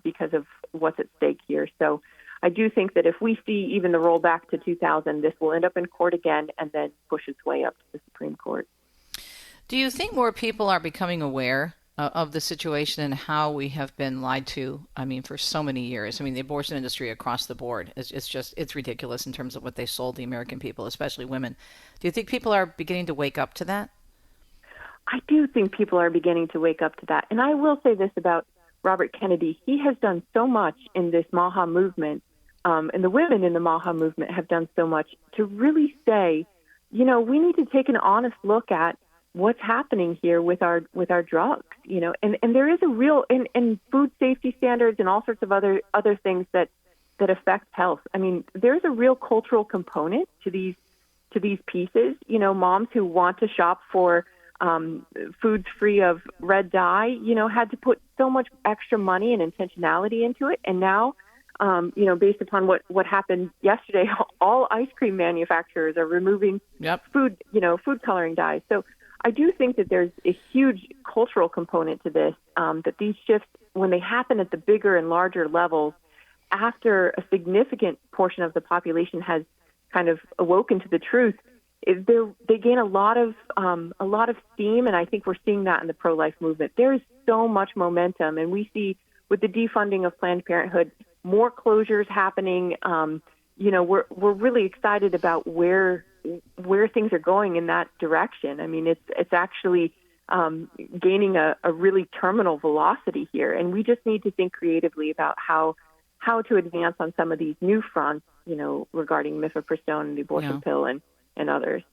because of what's at stake here. So I do think that if we see even the rollback to 2000, this will end up in court again and then push its way up to the Supreme Court. Do you think more people are becoming aware of the situation and how we have been lied to, for so many years? The abortion industry across the board, it's ridiculous in terms of what they sold the American people, especially women. Do you think people are beginning to wake up to that? I do think people are beginning to wake up to that. And I will say this about Robert Kennedy. He has done so much in this MAHA movement, and the women in the MAHA movement have done so much to really say, we need to take an honest look at what's happening here with our drugs, and there is a real and food safety standards and all sorts of other things that affect health. There's a real cultural component to these pieces. Moms who want to shop for foods free of red dye, had to put so much extra money and intentionality into it, and now, based upon what happened yesterday, all ice cream manufacturers are removing food coloring dyes. So I do think that there's a huge cultural component to this, that these shifts, when they happen at the bigger and larger levels, after a significant portion of the population has kind of awoken to the truth, they gain a lot of steam, and I think we're seeing that in the pro-life movement. There is so much momentum, and we see with the defunding of Planned Parenthood, more closures happening. We're really excited about where things are going in that direction. It's actually gaining a really terminal velocity here, and we just need to think creatively about how to advance on some of these new fronts, regarding mifepristone and the abortion pill and others.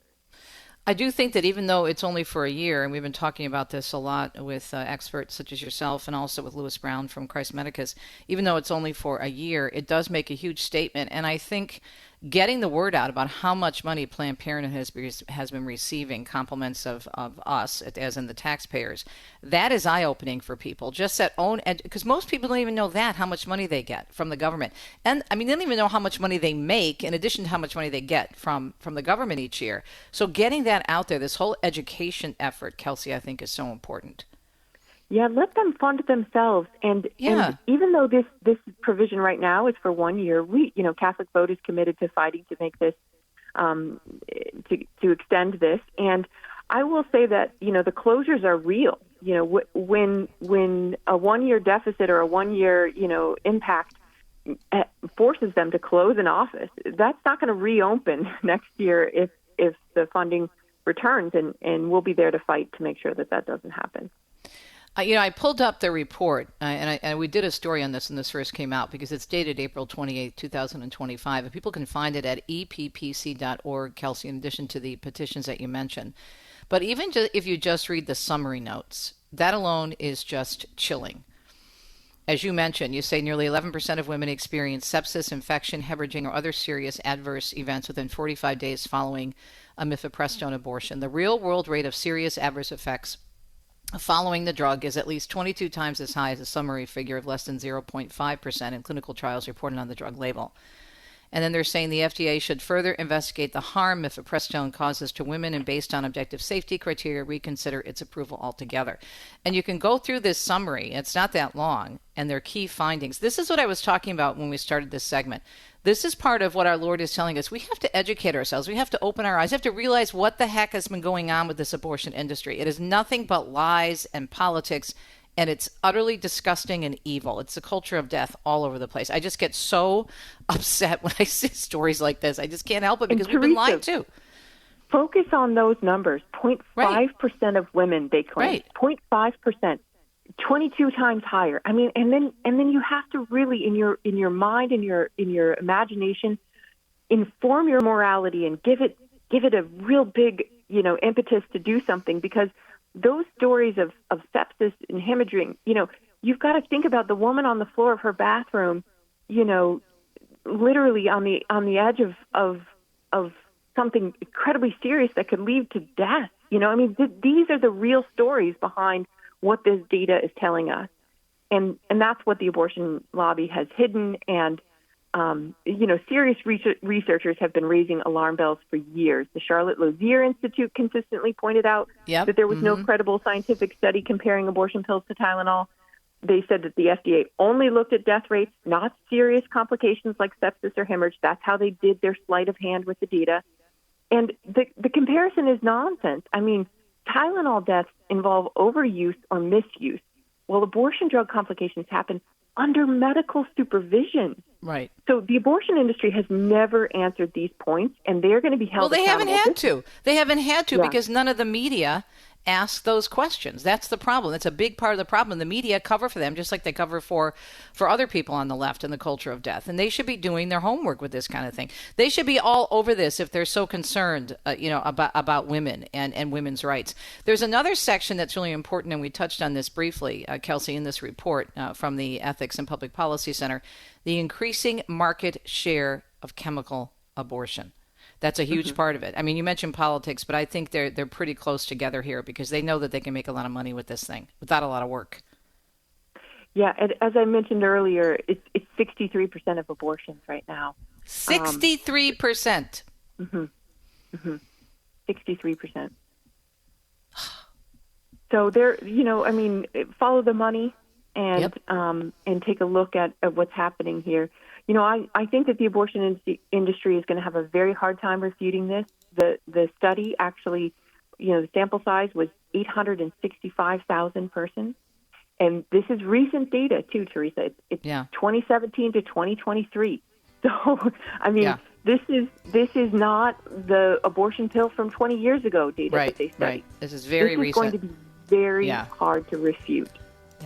I do think that even though it's only for a year, and we've been talking about this a lot with experts such as yourself and also with Lewis Brown from Christ Medicus, even though it's only for a year, it does make a huge statement. And I think getting the word out about how much money Planned Parenthood has been receiving, compliments of us, as in the taxpayers, that is eye-opening for people. Just that because most people don't even know how much money they get from the government. And they don't even know how much money they make in addition to how much money they get from the government each year. So getting that out there, this whole education effort, Kelsey, I think is so important. Yeah, let them fund themselves. And even though this provision right now is for 1 year, Catholic Vote is committed to fighting to make this, to extend this. And I will say that, the closures are real. When a 1 year deficit or a 1 year, impact forces them to close an office, that's not going to reopen next year if the funding returns, and we'll be there to fight to make sure that doesn't happen. I pulled up the report, and we did a story on this when this first came out because it's dated April 28, 2025, and people can find it at eppc.org, Kelsey, in addition to the petitions that you mentioned. But even if you just read the summary notes, that alone is just chilling. As you mentioned, you say nearly 11% of women experience sepsis, infection, hemorrhaging, or other serious adverse events within 45 days following a mifepristone abortion. The real-world rate of serious adverse effects following the drug is at least 22 times as high as a summary figure of less than 0.5% in clinical trials reported on the drug label. And then they're saying the FDA should further investigate the harm mifepristone causes to women and, based on objective safety criteria, reconsider its approval altogether. And you can go through this summary. It's not that long, and their key findings. This is what I was talking about when we started this segment. This is part of what our Lord is telling us. We have to educate ourselves. We have to open our eyes. We have to realize what the heck has been going on with this abortion industry. It is nothing but lies and politics, and it's utterly disgusting and evil. It's the culture of death all over the place. I just get so upset when I see stories like this. I just can't help it because we've been lied to. Focus on those numbers. 0.5% of women, they claim. 0.5%. 22 times higher. And then you have to really, in your mind, in your imagination, inform your morality and give it a real big, impetus to do something, because those stories of sepsis and hemorrhaging, you've got to think about the woman on the floor of her bathroom, literally on the edge of something incredibly serious that could lead to death. These are the real stories behind what this data is telling us. And that's what the abortion lobby has hidden. And serious researchers have been raising alarm bells for years. The Charlotte Lozier Institute consistently pointed out that there was no credible scientific study comparing abortion pills to Tylenol. They said that the FDA only looked at death rates, not serious complications like sepsis or hemorrhage. That's how they did their sleight of hand with the data. And the comparison is nonsense. I mean, Tylenol deaths involve overuse or misuse, while abortion drug complications happen under medical supervision. Right. So the abortion industry has never answered these points, and they're going to be held accountable. Well, they haven't had to because none of the media ask those questions. That's the problem. That's a big part of the problem. The media cover for them just like they cover for other people on the left in the culture of death. And they should be doing their homework with this kind of thing. They should be all over this if they're so concerned, about women and women's rights. There's another section that's really important, and we touched on this briefly, Kelsey, in this report from the Ethics and Public Policy Center, the increasing market share of chemical abortion. That's a huge part of it. I mean, you mentioned politics, but I think they're pretty close together here because they know that they can make a lot of money with this thing without a lot of work. Yeah, and as I mentioned earlier, it's 63% of abortions right now. 63%. 63%. So follow the money and take a look at what's happening here. I think that the abortion industry is going to have a very hard time refuting this. The study actually, the sample size was 865,000 persons. And this is recent data, too, Teresa. It's 2017 to 2023. So, this is not the abortion pill from 20 years ago data that they studied. Right. This is very recent. This is going to be very hard to refute.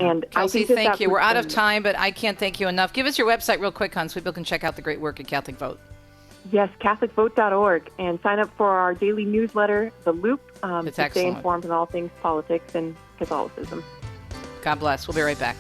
And Kelsey, I think thank you. We're out of time, but I can't thank you enough. Give us your website real quick, hon, so people can check out the great work at Catholic Vote. Yes, CatholicVote.org, and sign up for our daily newsletter, The Loop, to stay informed on all things politics and Catholicism. God bless. We'll be right back.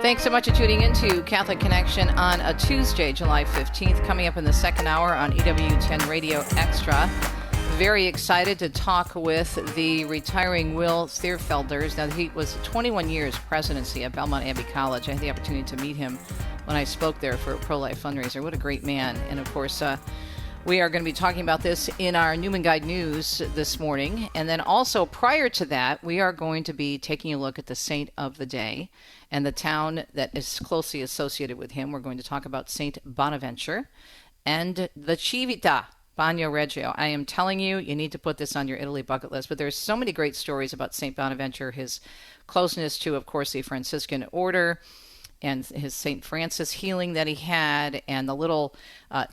Thanks so much for tuning in to Catholic Connection on a Tuesday, July 15th. Coming up in the second hour on EWTN Radio Extra. Very excited to talk with the retiring Will Theirfelders. Now, he was 21 years presidency at Belmont Abbey College. I had the opportunity to meet him when I spoke there for a pro-life fundraiser. What a great man. And, of course, we are going to be talking about this in our Newman Guide News this morning. And then also prior to that, we are going to be taking a look at the saint of the day and the town that is closely associated with him. We're going to talk about Saint Bonaventure and the Civita, Bagno Reggio. I am telling you, you need to put this on your Italy bucket list. But there's so many great stories about Saint Bonaventure, his closeness to, of course, the Franciscan order, and his St. Francis healing that he had, and the little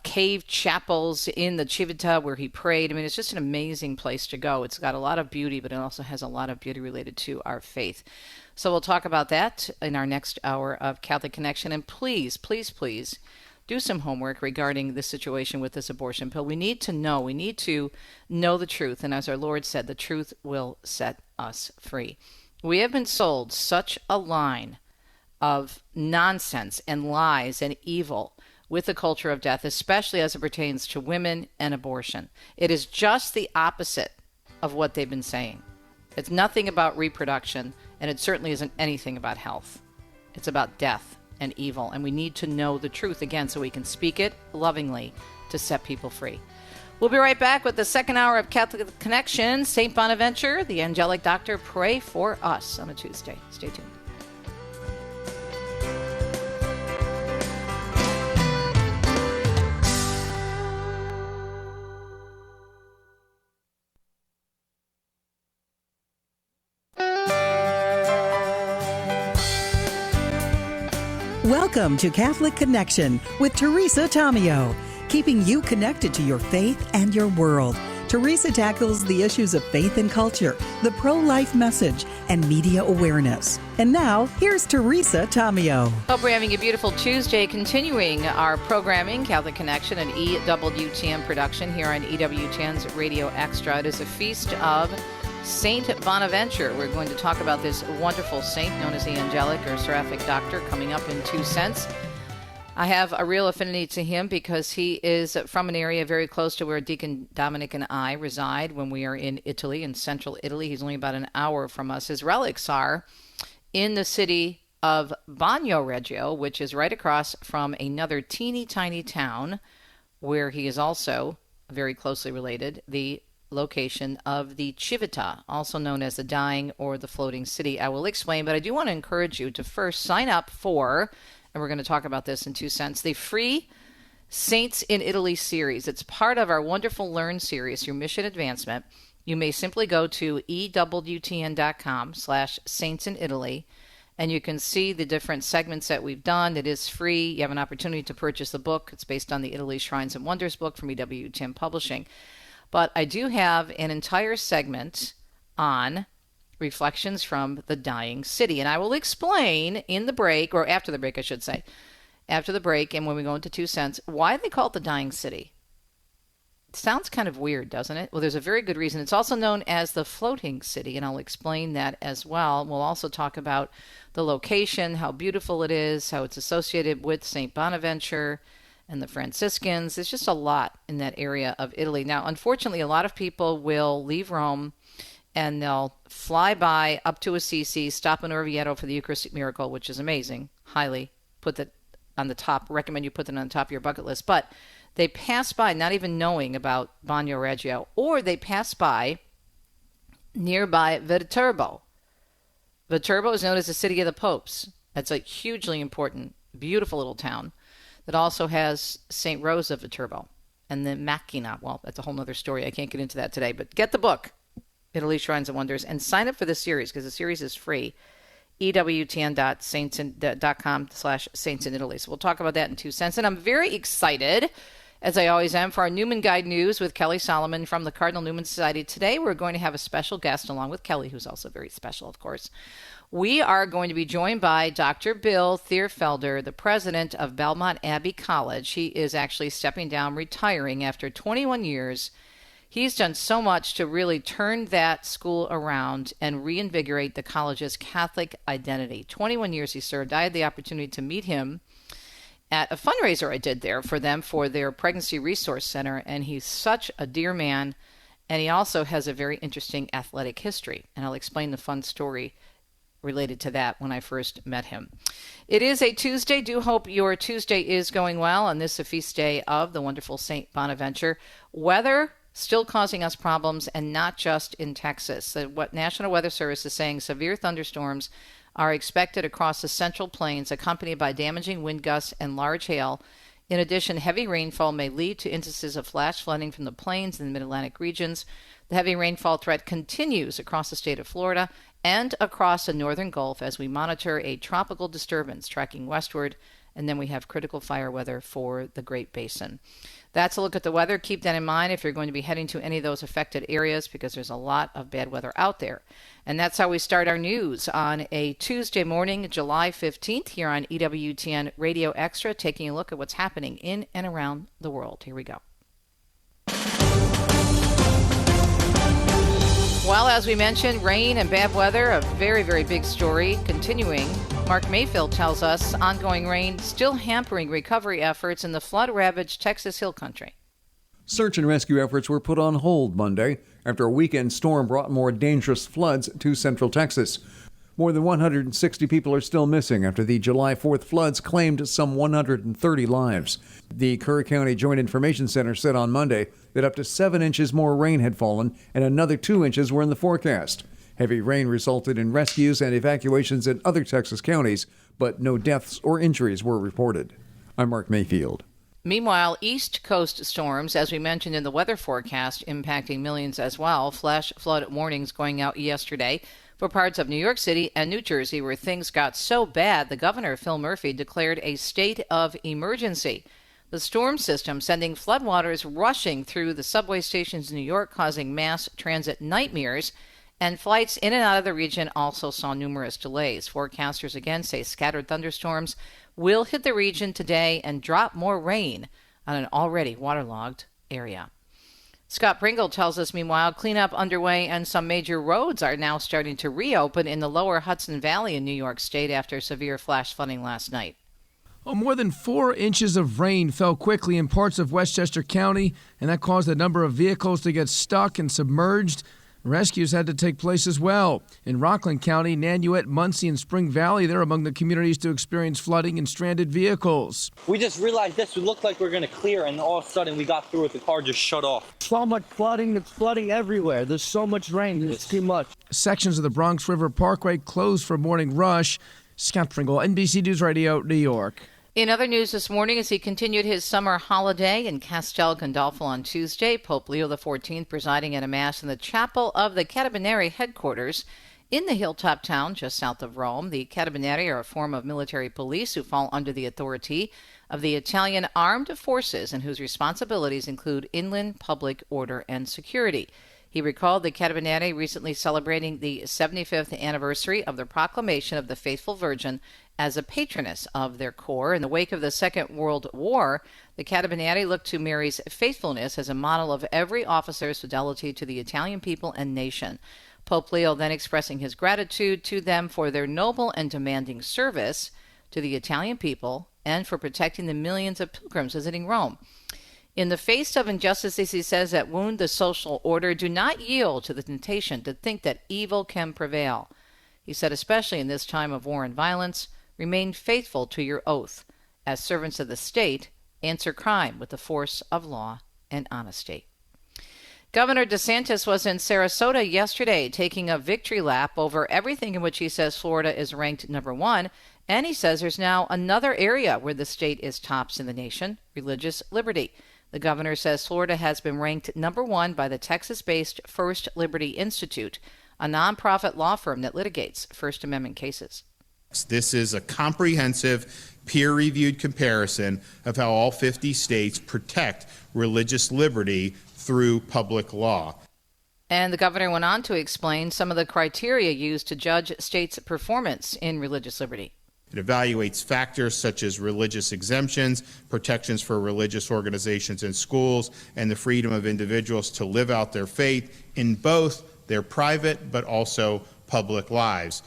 cave chapels in the Civita where he prayed. I mean, it's just an amazing place to go. It's got a lot of beauty, but it also has a lot of beauty related to our faith. So we'll talk about that in our next hour of Catholic Connection. And please, please, please do some homework regarding the situation with this abortion pill. We need to know. We need to know the truth. And as our Lord said, the truth will set us free. We have been sold such a line of nonsense and lies and evil with the culture of death, especially as it pertains to women and abortion. It is just the opposite of what they've been saying. It's nothing about reproduction, and it certainly isn't anything about health. It's about death and evil, and we need to know the truth again so we can speak it lovingly to set people free. We'll be right back with the second hour of Catholic Connection. St. Bonaventure, the angelic doctor, pray for us on a Tuesday. Stay tuned. Welcome to Catholic Connection with Teresa Tamio, keeping you connected to your faith and your world. Teresa tackles the issues of faith and culture, the pro-life message, and media awareness. And now, here's Teresa Tamio. Hope we're having a beautiful Tuesday, continuing our programming, Catholic Connection, an EWTN production here on EWTN's Radio Extra. It is a feast of Saint Bonaventure. We're going to talk about this wonderful saint known as the angelic or seraphic doctor coming up in 2 cents. I have a real affinity to him because he is from an area very close to where Deacon Dominic and I reside when we are in Italy, in central Italy. He's only about an hour from us. His relics are in the city of Bagnoregio, which is right across from another teeny tiny town where he is also very closely related, the location of the Civita, also known as the Dying or the Floating City. I will explain, but I do want to encourage you to first sign up for, and we're going to talk about this in 2 cents, the free Saints in Italy series. It's part of our wonderful Learn series through Mission Advancement. You may simply go to EWTN.com/Saints in Italy, and you can see the different segments that we've done. It is free. You have an opportunity to purchase the book. It's based on the Italy Shrines and Wonders book from EWTN Publishing. But I do have an entire segment on reflections from the dying city. And I will explain in the break, or after the break, I should say, after the break, and when we go into 2 cents, why they call it the dying city. It sounds kind of weird, doesn't it? Well, there's a very good reason. It's also known as the floating city, and I'll explain that as well. We'll also talk about the location, how beautiful it is, how it's associated with St. Bonaventure and the Franciscans. There's just a lot in that area of Italy. Now, unfortunately, a lot of people will leave Rome and they'll fly by up to Assisi, stop in Orvieto for the Eucharistic miracle, which is amazing. Highly put that on the top, recommend you put that on the top of your bucket list. But they pass by not even knowing about Bagnoregio, or they pass by nearby Viterbo. Viterbo is known as the city of the popes. That's a hugely important, beautiful little town that also has St. Rose of Viterbo. And then Machina. Well, that's a whole other story. I can't get into that today. But get the book, Italy Shrines and Wonders, and sign up for this series because the series is free. EWTN.com/Saints in Italy. So we'll talk about that in 2 cents. And I'm very excited, as I always am, for our Newman Guide News with Kelly Salomon from the Cardinal Newman Society. Today we're going to have a special guest along with Kelly, who's also very special, of course. We are going to be joined by Dr. Bill Theirfelder, the president of Belmont Abbey College. He is actually stepping down, retiring after 21 years. He's done so much to really turn that school around and reinvigorate the college's Catholic identity. 21 years he served. I had the opportunity to meet him at a fundraiser I did there for them for their Pregnancy Resource Center, and he's such a dear man, and he also has a very interesting athletic history, and I'll explain the fun story related to that when I first met him. It is a Tuesday. Do hope your Tuesday is going well on this feast day of the wonderful St. Bonaventure. Weather still causing us problems, and not just in Texas. What National Weather Service is saying, severe thunderstorms are expected across the Central Plains, accompanied by damaging wind gusts and large hail. In addition, heavy rainfall may lead to instances of flash flooding from the plains and the mid-Atlantic regions. The heavy rainfall threat continues across the state of Florida and across the northern Gulf as we monitor a tropical disturbance tracking westward, and then we have critical fire weather for the Great Basin. That's a look at the weather. Keep that in mind if you're going to be heading to any of those affected areas, because there's a lot of bad weather out there. And that's how we start our news on a Tuesday morning, July 15th, here on EWTN Radio Extra, taking a look at what's happening in and around the world. Here we go. Well, as we mentioned, rain and bad weather, a very, very big story continuing. Mark Mayfield tells us ongoing rain still hampering recovery efforts in the flood-ravaged Texas Hill Country. Search and rescue efforts were put on hold Monday after a weekend storm brought more dangerous floods to central Texas. More than 160 people are still missing after the July 4th floods claimed some 130 lives. The Kerr County Joint Information Center said on Monday that up to 7 inches more rain had fallen and another 2 inches were in the forecast. Heavy rain resulted in rescues and evacuations in other Texas counties, but no deaths or injuries were reported. I'm Mark Mayfield. Meanwhile, East Coast storms, as we mentioned in the weather forecast, impacting millions as well. Flash flood warnings going out yesterday for parts of New York City and New Jersey, where things got so bad the governor, Phil Murphy, declared a state of emergency. The storm system sending floodwaters rushing through the subway stations in New York, causing mass transit nightmares, and flights in and out of the region also saw numerous delays. Forecasters again say scattered thunderstorms will hit the region today and drop more rain on an already waterlogged area. Scott Pringle tells us, meanwhile, cleanup underway and some major roads are now starting to reopen in the lower Hudson Valley in New York State after severe flash flooding last night. More than 4 inches of rain fell quickly in parts of Westchester County, and that caused a number of vehicles to get stuck and submerged. Rescues had to take place as well. In Rockland County, Nanuet, Muncie, and Spring Valley, they're among the communities to experience flooding and stranded vehicles. We just realized this. We looked like we were going to clear, and all of a sudden we got through it. The car just shut off. So much flooding. It's flooding everywhere. There's so much rain. It's too much. Sections of the Bronx River Parkway closed for morning rush. Scott Pringle, NBC News Radio, New York. In other news this morning, as he continued his summer holiday in Castel Gandolfo on Tuesday, Pope Leo XIV presiding at a mass in the chapel of the Carabinieri headquarters in the hilltop town just south of Rome. The Carabinieri are a form of military police who fall under the authority of the Italian armed forces and whose responsibilities include inland public order and security. He recalled the Carabinieri recently celebrating the 75th anniversary of the proclamation of the Faithful Virgin as a patroness of their corps. In the wake of the Second World War, the Carabinieri looked to Mary's faithfulness as a model of every officer's fidelity to the Italian people and nation. Pope Leo then expressing his gratitude to them for their noble and demanding service to the Italian people and for protecting the millions of pilgrims visiting Rome. In the face of injustices, he says, that wound the social order, do not yield to the temptation to think that evil can prevail. He said, especially in this time of war and violence, remain faithful to your oath. As servants of the state, answer crime with the force of law and honesty. Governor DeSantis was in Sarasota yesterday taking a victory lap over everything in which he says Florida is ranked number one, and he says there's now another area where the state is tops in the nation, religious liberty. The governor says Florida has been ranked number one by the Texas-based First Liberty Institute, a nonprofit law firm that litigates First Amendment cases. This is a comprehensive, peer-reviewed comparison of how all 50 states protect religious liberty through public law. And the governor went on to explain some of the criteria used to judge states' performance in religious liberty. It evaluates factors such as religious exemptions, protections for religious organizations and schools, and the freedom of individuals to live out their faith in both their private but also public lives.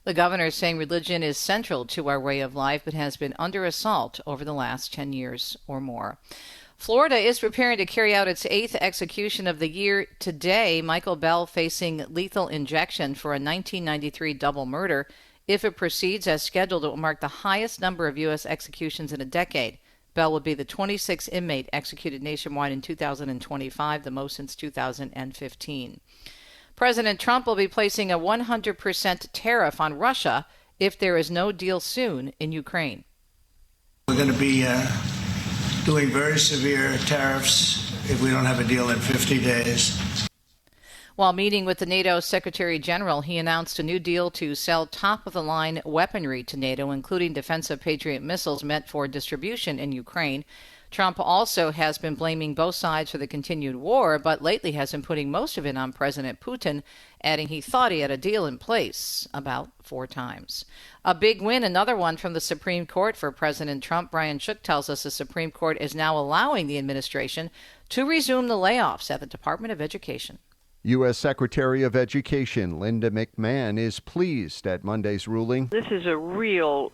The governor is saying religion is central to our way of life, but has been under assault over the last 10 years or more. Florida is preparing to carry out its 8th execution of the year today. Michael Bell facing lethal injection for a 1993 double murder. If it proceeds as scheduled, it will mark the highest number of U.S. executions in a decade. Bell would be the 26th inmate executed nationwide in 2025, the most since 2015. President Trump will be placing a 100% tariff on Russia if there is no deal soon in Ukraine. We're going to be doing very severe tariffs if we don't have a deal in 50 days. While meeting with the NATO Secretary General, he announced a new deal to sell top-of-the-line weaponry to NATO, including defensive Patriot missiles meant for distribution in Ukraine. Trump also has been blaming both sides for the continued war, but lately has been putting most of it on President Putin, adding he thought he had a deal in place about 4 times. A big win, another one from the Supreme Court for President Trump. Brian Shook tells us the Supreme Court is now allowing the administration to resume the layoffs at the Department of Education. U.S. Secretary of Education Linda McMahon is pleased at Monday's ruling. This is a real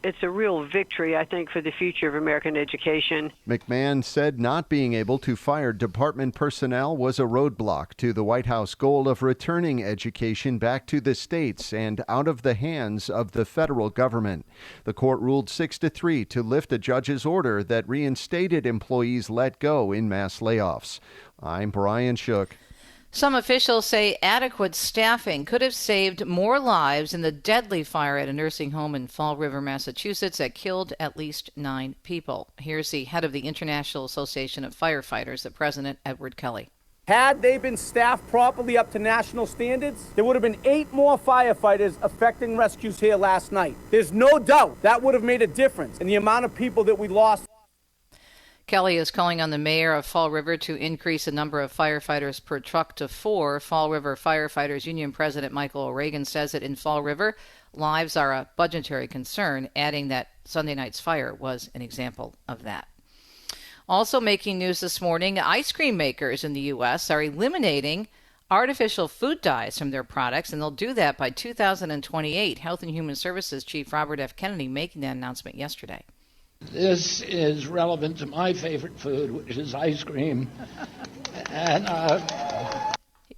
victory, I think, for the future of American education. McMahon said not being able to fire department personnel was a roadblock to the White House goal of returning education back to the states and out of the hands of the federal government. The court ruled 6-3 to lift a judge's order that reinstated employees let go in mass layoffs. I'm Brian Shook. Some officials say adequate staffing could have saved more lives in the deadly fire at a nursing home in Fall River, Massachusetts that killed at least 9 people. Here's the head of the International Association of Firefighters, the president, Edward Kelly. Had they been staffed properly up to national standards, there would have been 8 more firefighters effecting rescues here last night. There's no doubt that would have made a difference in the amount of people that we lost. Kelly is calling on the mayor of Fall River to increase the number of firefighters per truck to 4. Fall River Firefighters Union President Michael O'Regan says that in Fall River, lives are a budgetary concern, adding that Sunday night's fire was an example of that. Also making news this morning, ice cream makers in the U.S. are eliminating artificial food dyes from their products, and they'll do that by 2028. Health and Human Services Chief Robert F. Kennedy making that announcement yesterday. This is relevant to my favorite food, which is ice cream. And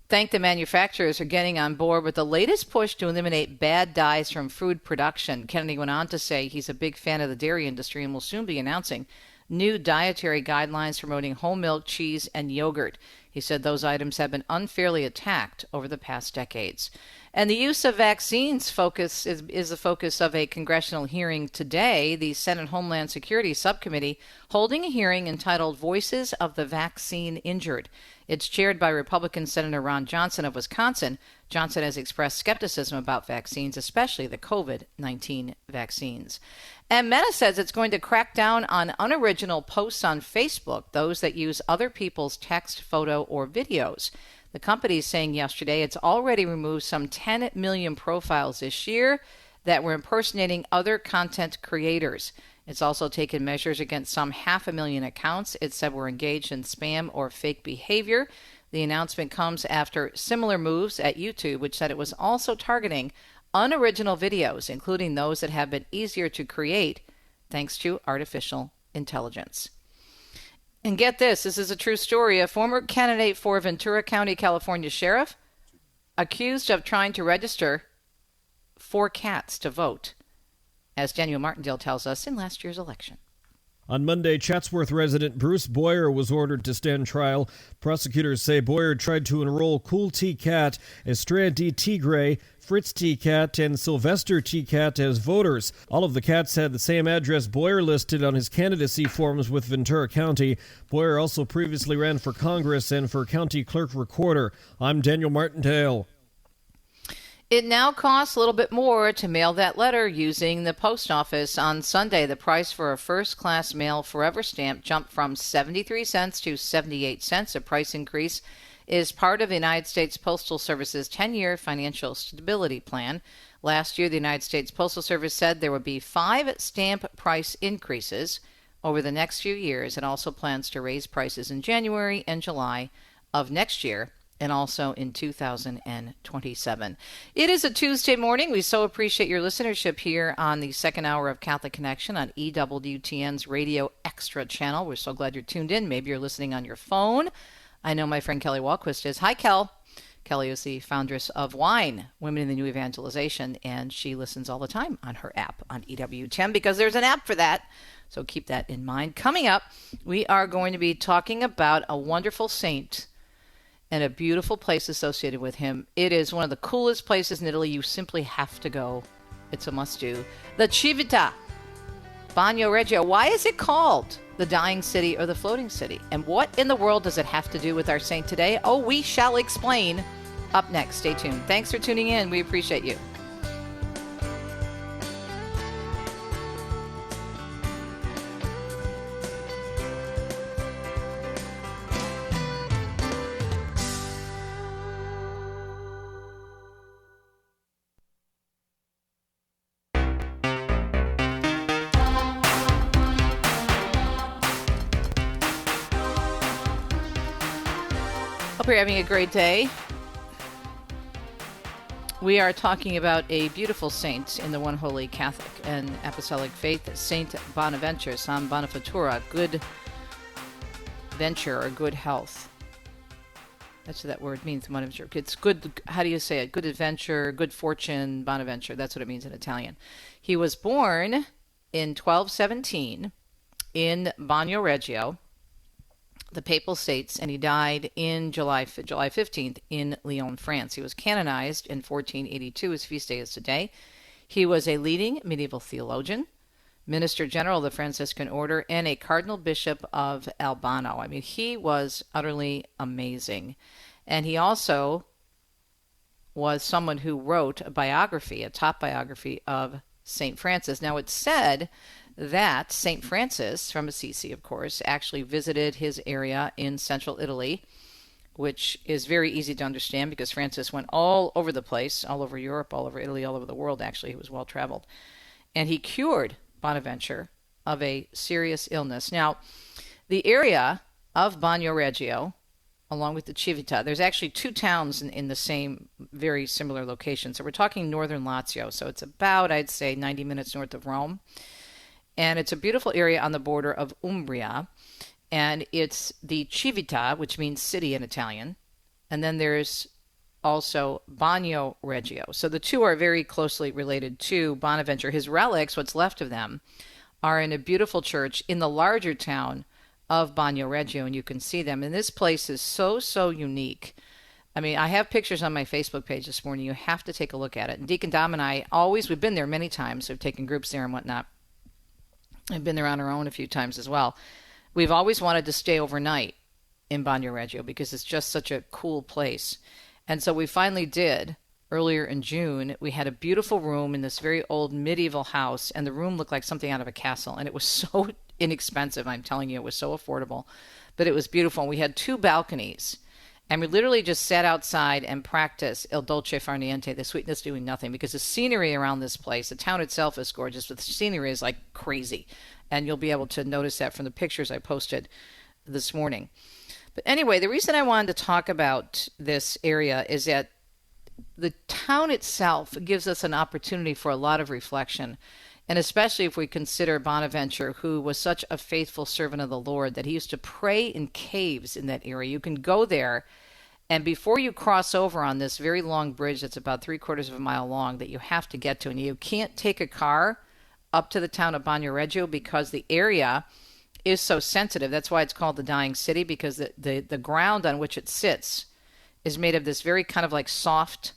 Thank the manufacturers for getting on board with the latest push to eliminate bad dyes from food production. Kennedy went on to say he's a big fan of the dairy industry and will soon be announcing new dietary guidelines promoting whole milk, cheese, and yogurt. He said those items have been unfairly attacked over the past decades. And the use of vaccines is the focus of a congressional hearing today. The Senate Homeland Security Subcommittee holding a hearing entitled Voices of the Vaccine Injured. It's chaired by Republican Senator Ron Johnson of Wisconsin. Johnson has expressed skepticism about vaccines, especially the COVID-19 vaccines. And Meta says it's going to crack down on unoriginal posts on Facebook, those that use other people's text, photo, or videos. The company is saying yesterday it's already removed some 10 million profiles this year that were impersonating other content creators. It's also taken measures against some 500,000 accounts it said were engaged in spam or fake behavior. The announcement comes after similar moves at YouTube, which said it was also targeting unoriginal videos, including those that have been easier to create thanks to artificial intelligence. And get this is a true story. A former candidate for Ventura County, California sheriff, accused of trying to register 4 cats to vote, as Daniel Martindale tells us, in last year's election. On Monday, Chatsworth resident Bruce Boyer was ordered to stand trial. Prosecutors say Boyer tried to enroll Cool T. Cat, Estrella D. Tigre, Fritz T. Cat, and Sylvester T. Cat as voters. All of the cats had the same address Boyer listed on his candidacy forms with Ventura County. Boyer also previously ran for Congress and for county clerk recorder. I'm Daniel Martindale. It now costs a little bit more to mail that letter using the post office. On Sunday, the price for a first-class mail forever stamp jumped from 73 cents to 78 cents. A price increase is part of the United States Postal Service's 10-year financial stability plan. Last year, the United States Postal Service said there would be 5 stamp price increases over the next few years. It also plans to raise prices in January and July of next year, and also in 2027. It is a Tuesday morning. We so appreciate your listenership here on the second hour of Catholic Connection on EWTN's Radio Extra channel. We're so glad you're tuned in. Maybe you're listening on your phone. I know my friend Kelly Walquist is. Hi, Kel. Kelly is the foundress of Wine, Women in the New Evangelization, and she listens all the time on her app on EWTN because there's an app for that. So keep that in mind. Coming up, we are going to be talking about a wonderful saint and a beautiful place associated with him. It is one of the coolest places in Italy. You simply have to go. It's a must-do. The Civita, Bagno Reggio. Why is it called the Dying City or the Floating City? And what in the world does it have to do with our saint today? Oh, we shall explain up next. Stay tuned. Thanks for tuning in. We appreciate you. Hope you're having a great day. We are talking about a beautiful saint in the one holy Catholic and Apostolic faith, Saint Bonaventure, San Bonaventura, good venture or good health. That's what that word means, Bonaventure. It's good, how do you say it? Good adventure, good fortune, Bonaventure. That's what it means in Italian. He was born in 1217 in Bagno Reggio, the Papal States, and he died in July 15th in Lyon, France. He was canonized in 1482. His feast day is today. He was a leading medieval theologian, minister general of the Franciscan order, and a cardinal bishop of Albano. I mean, he was utterly amazing. And he also was someone who wrote a biography, a top biography of St. Francis. Now, it's said that St. Francis from Assisi, of course, actually visited his area in central Italy, which is very easy to understand because Francis went all over the place, all over Europe, all over Italy, all over the world, actually. He was well traveled. And he cured Bonaventure of a serious illness. Now, the area of Bagno Reggio, along with the Civita, there's actually 2 towns in the same, very similar location. So we're talking northern Lazio. So it's about, I'd say, 90 minutes north of Rome. And it's a beautiful area on the border of Umbria. And it's the Civita, which means city in Italian. And then there's also Bagno Reggio. So the two are very closely related to Bonaventure. His relics, what's left of them, are in a beautiful church in the larger town of Bagno Reggio, and you can see them. And this place is so, so unique. I mean, I have pictures on my Facebook page this morning. You have to take a look at it. And Deacon Dom and I we've been there many times. We've taken groups there and whatnot. I've been there on our own a few times as well. We've always wanted to stay overnight in Bagno Reggio because it's just such a cool place. And so we finally did earlier in June. We had a beautiful room in this very old medieval house, and the room looked like something out of a castle. And it was so inexpensive. I'm telling you, it was so affordable, but it was beautiful. And we had 2 balconies, and we literally just sat outside and practiced Il Dolce Far Niente, the sweetness doing nothing, because the scenery around this place, the town itself is gorgeous, but the scenery is like crazy. And you'll be able to notice that from the pictures I posted this morning. But anyway, the reason I wanted to talk about this area is that the town itself gives us an opportunity for a lot of reflection. And especially if we consider Bonaventure, who was such a faithful servant of the Lord that he used to pray in caves in that area. You can go there, and before you cross over on this very long bridge that's about 3/4 of a mile long that you have to get to, and you can't take a car up to the town of Bagno Reggio because the area is so sensitive. That's why it's called the Dying City, because the ground on which it sits is made of this very kind of like soft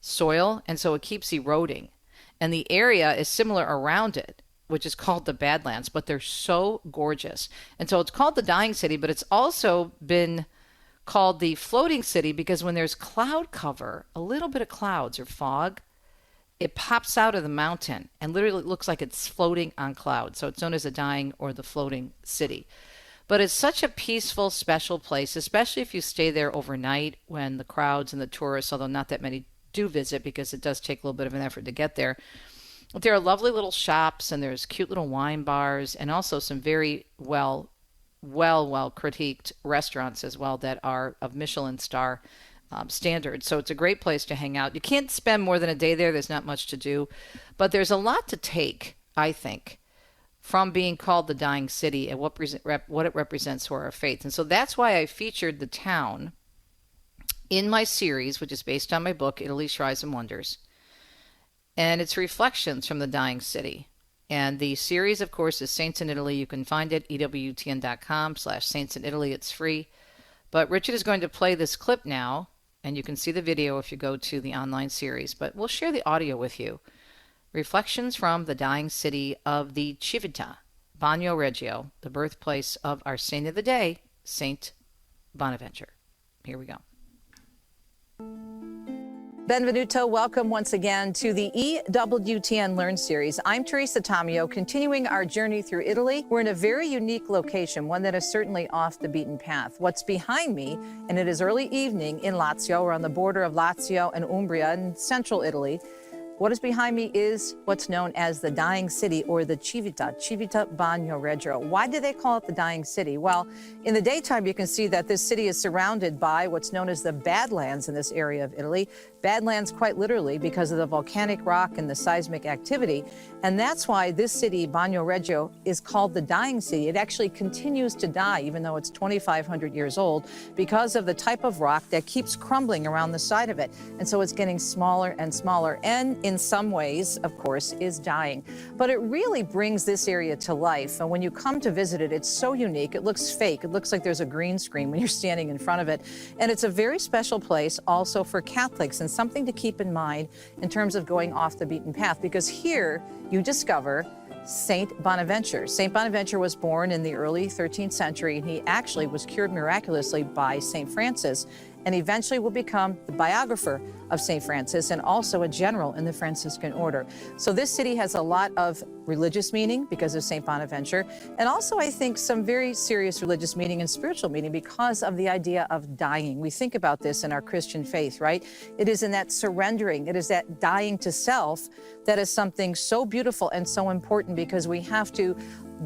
soil, and so it keeps eroding. And the area is similar around it, which is called the Badlands, but they're so gorgeous. And so it's called the Dying City, but it's also been called the Floating City because when there's cloud cover, a little bit of clouds or fog, it pops out of the mountain and literally looks like it's floating on clouds. So it's known as the Dying or the Floating City. But it's such a peaceful, special place, especially if you stay there overnight when the crowds and the tourists, although not that many do visit because it does take a little bit of an effort to get there. But there are lovely little shops, and there's cute little wine bars, and also some very well critiqued restaurants as well that are of Michelin star standard. So it's a great place to hang out. You can't spend more than a day there. There's not much to do, but there's a lot to take, I think, from being called the Dying City and what it represents for our faith. And so that's why I featured the town in my series, which is based on my book, Italy's Shrines and Wonders. And it's reflections from the Dying City. And the series, of course, is Saints in Italy. You can find it, EWTN.com/Saints in Italy. It's free. But Richard is going to play this clip now, and you can see the video if you go to the online series. But we'll share the audio with you. Reflections from the Dying City of the Civita, Bagno Reggio, the birthplace of our saint of the day, Saint Bonaventure. Here we go. Benvenuto, welcome once again to the EWTN Learn series. I'm Teresa Tamio, continuing our journey through Italy. We're in a very unique location, one that is certainly off the beaten path. What's behind me, and it is early evening in Lazio. We're on the border of Lazio and Umbria in central Italy. What is behind me is what's known as the Dying City, or the Civita Bagno Reggio. Why do they call it the Dying City? Well, in the daytime, you can see that this city is surrounded by what's known as the Badlands in this area of Italy. Badlands quite literally because of the volcanic rock and the seismic activity. And that's why this city, Bagno Reggio, is called the Dying City. It actually continues to die, even though it's 2,500 years old, because of the type of rock that keeps crumbling around the side of it. And so it's getting smaller and smaller, and in some ways, of course, is dying. But it really brings this area to life. And when you come to visit it, it's so unique. It looks fake. It looks like there's a green screen when you're standing in front of it. And it's a very special place also for Catholics, and something to keep in mind in terms of going off the beaten path, because here you discover Saint Bonaventure. Saint Bonaventure was born in the early 13th century, and he actually was cured miraculously by Saint Francis, and eventually will become the biographer of Saint Francis and also a general in the Franciscan order. So this city has a lot of religious meaning because of Saint Bonaventure, and also I think some very serious religious meaning and spiritual meaning because of the idea of dying. We think about this in our Christian faith, right? It is in that surrendering, it is that dying to self that is something so beautiful and so important, because we have to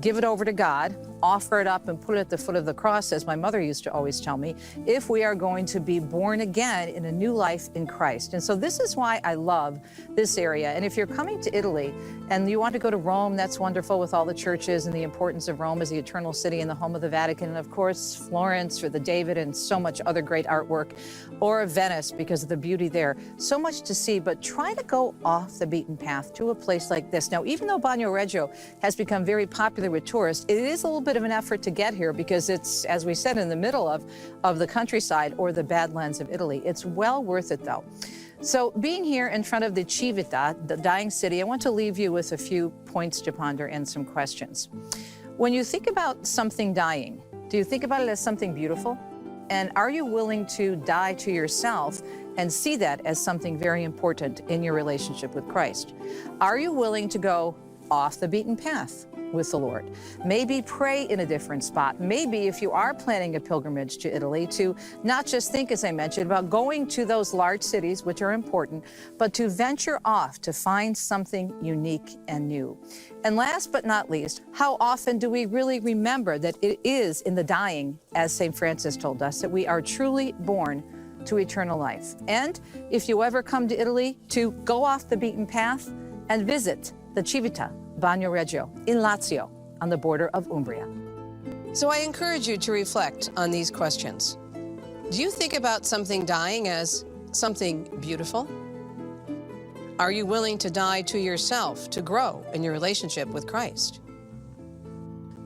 give it over to God, offer it up, and put it at the foot of the cross, as my mother used to always tell me, if we are going to be born again in a new life in Christ. Christ. And so this is why I love this area. And if you're coming to Italy and you want to go to Rome, that's wonderful with all the churches and the importance of Rome as the eternal city and the home of the Vatican. And of course, Florence for the David and so much other great artwork, or Venice because of the beauty there. So much to see, but try to go off the beaten path to a place like this. Now, even though Bagno Reggio has become very popular with tourists, it is a little bit of an effort to get here because it's, as we said, in the middle of the countryside or the Badlands of Italy. It's well worth it, though. So being here in front of the Civita, the dying city, I want to leave you with a few points to ponder and some questions. When you think about something dying, do you think about it as something beautiful? And are you willing to die to yourself and see that as something very important in your relationship with Christ? Are you willing to go off the beaten path with the Lord? Maybe pray in a different spot. Maybe if you are planning a pilgrimage to Italy, to not just think, as I mentioned, about going to those large cities, which are important, but to venture off to find something unique and new. And last but not least, how often do we really remember that it is in the dying, as St. Francis told us, that we are truly born to eternal life? And if you ever come to Italy, to go off the beaten path and visit the Civita, Bagno Reggio, in Lazio, on the border of Umbria. So I encourage you to reflect on these questions. Do you think about something dying as something beautiful? Are you willing to die to yourself to grow in your relationship with Christ?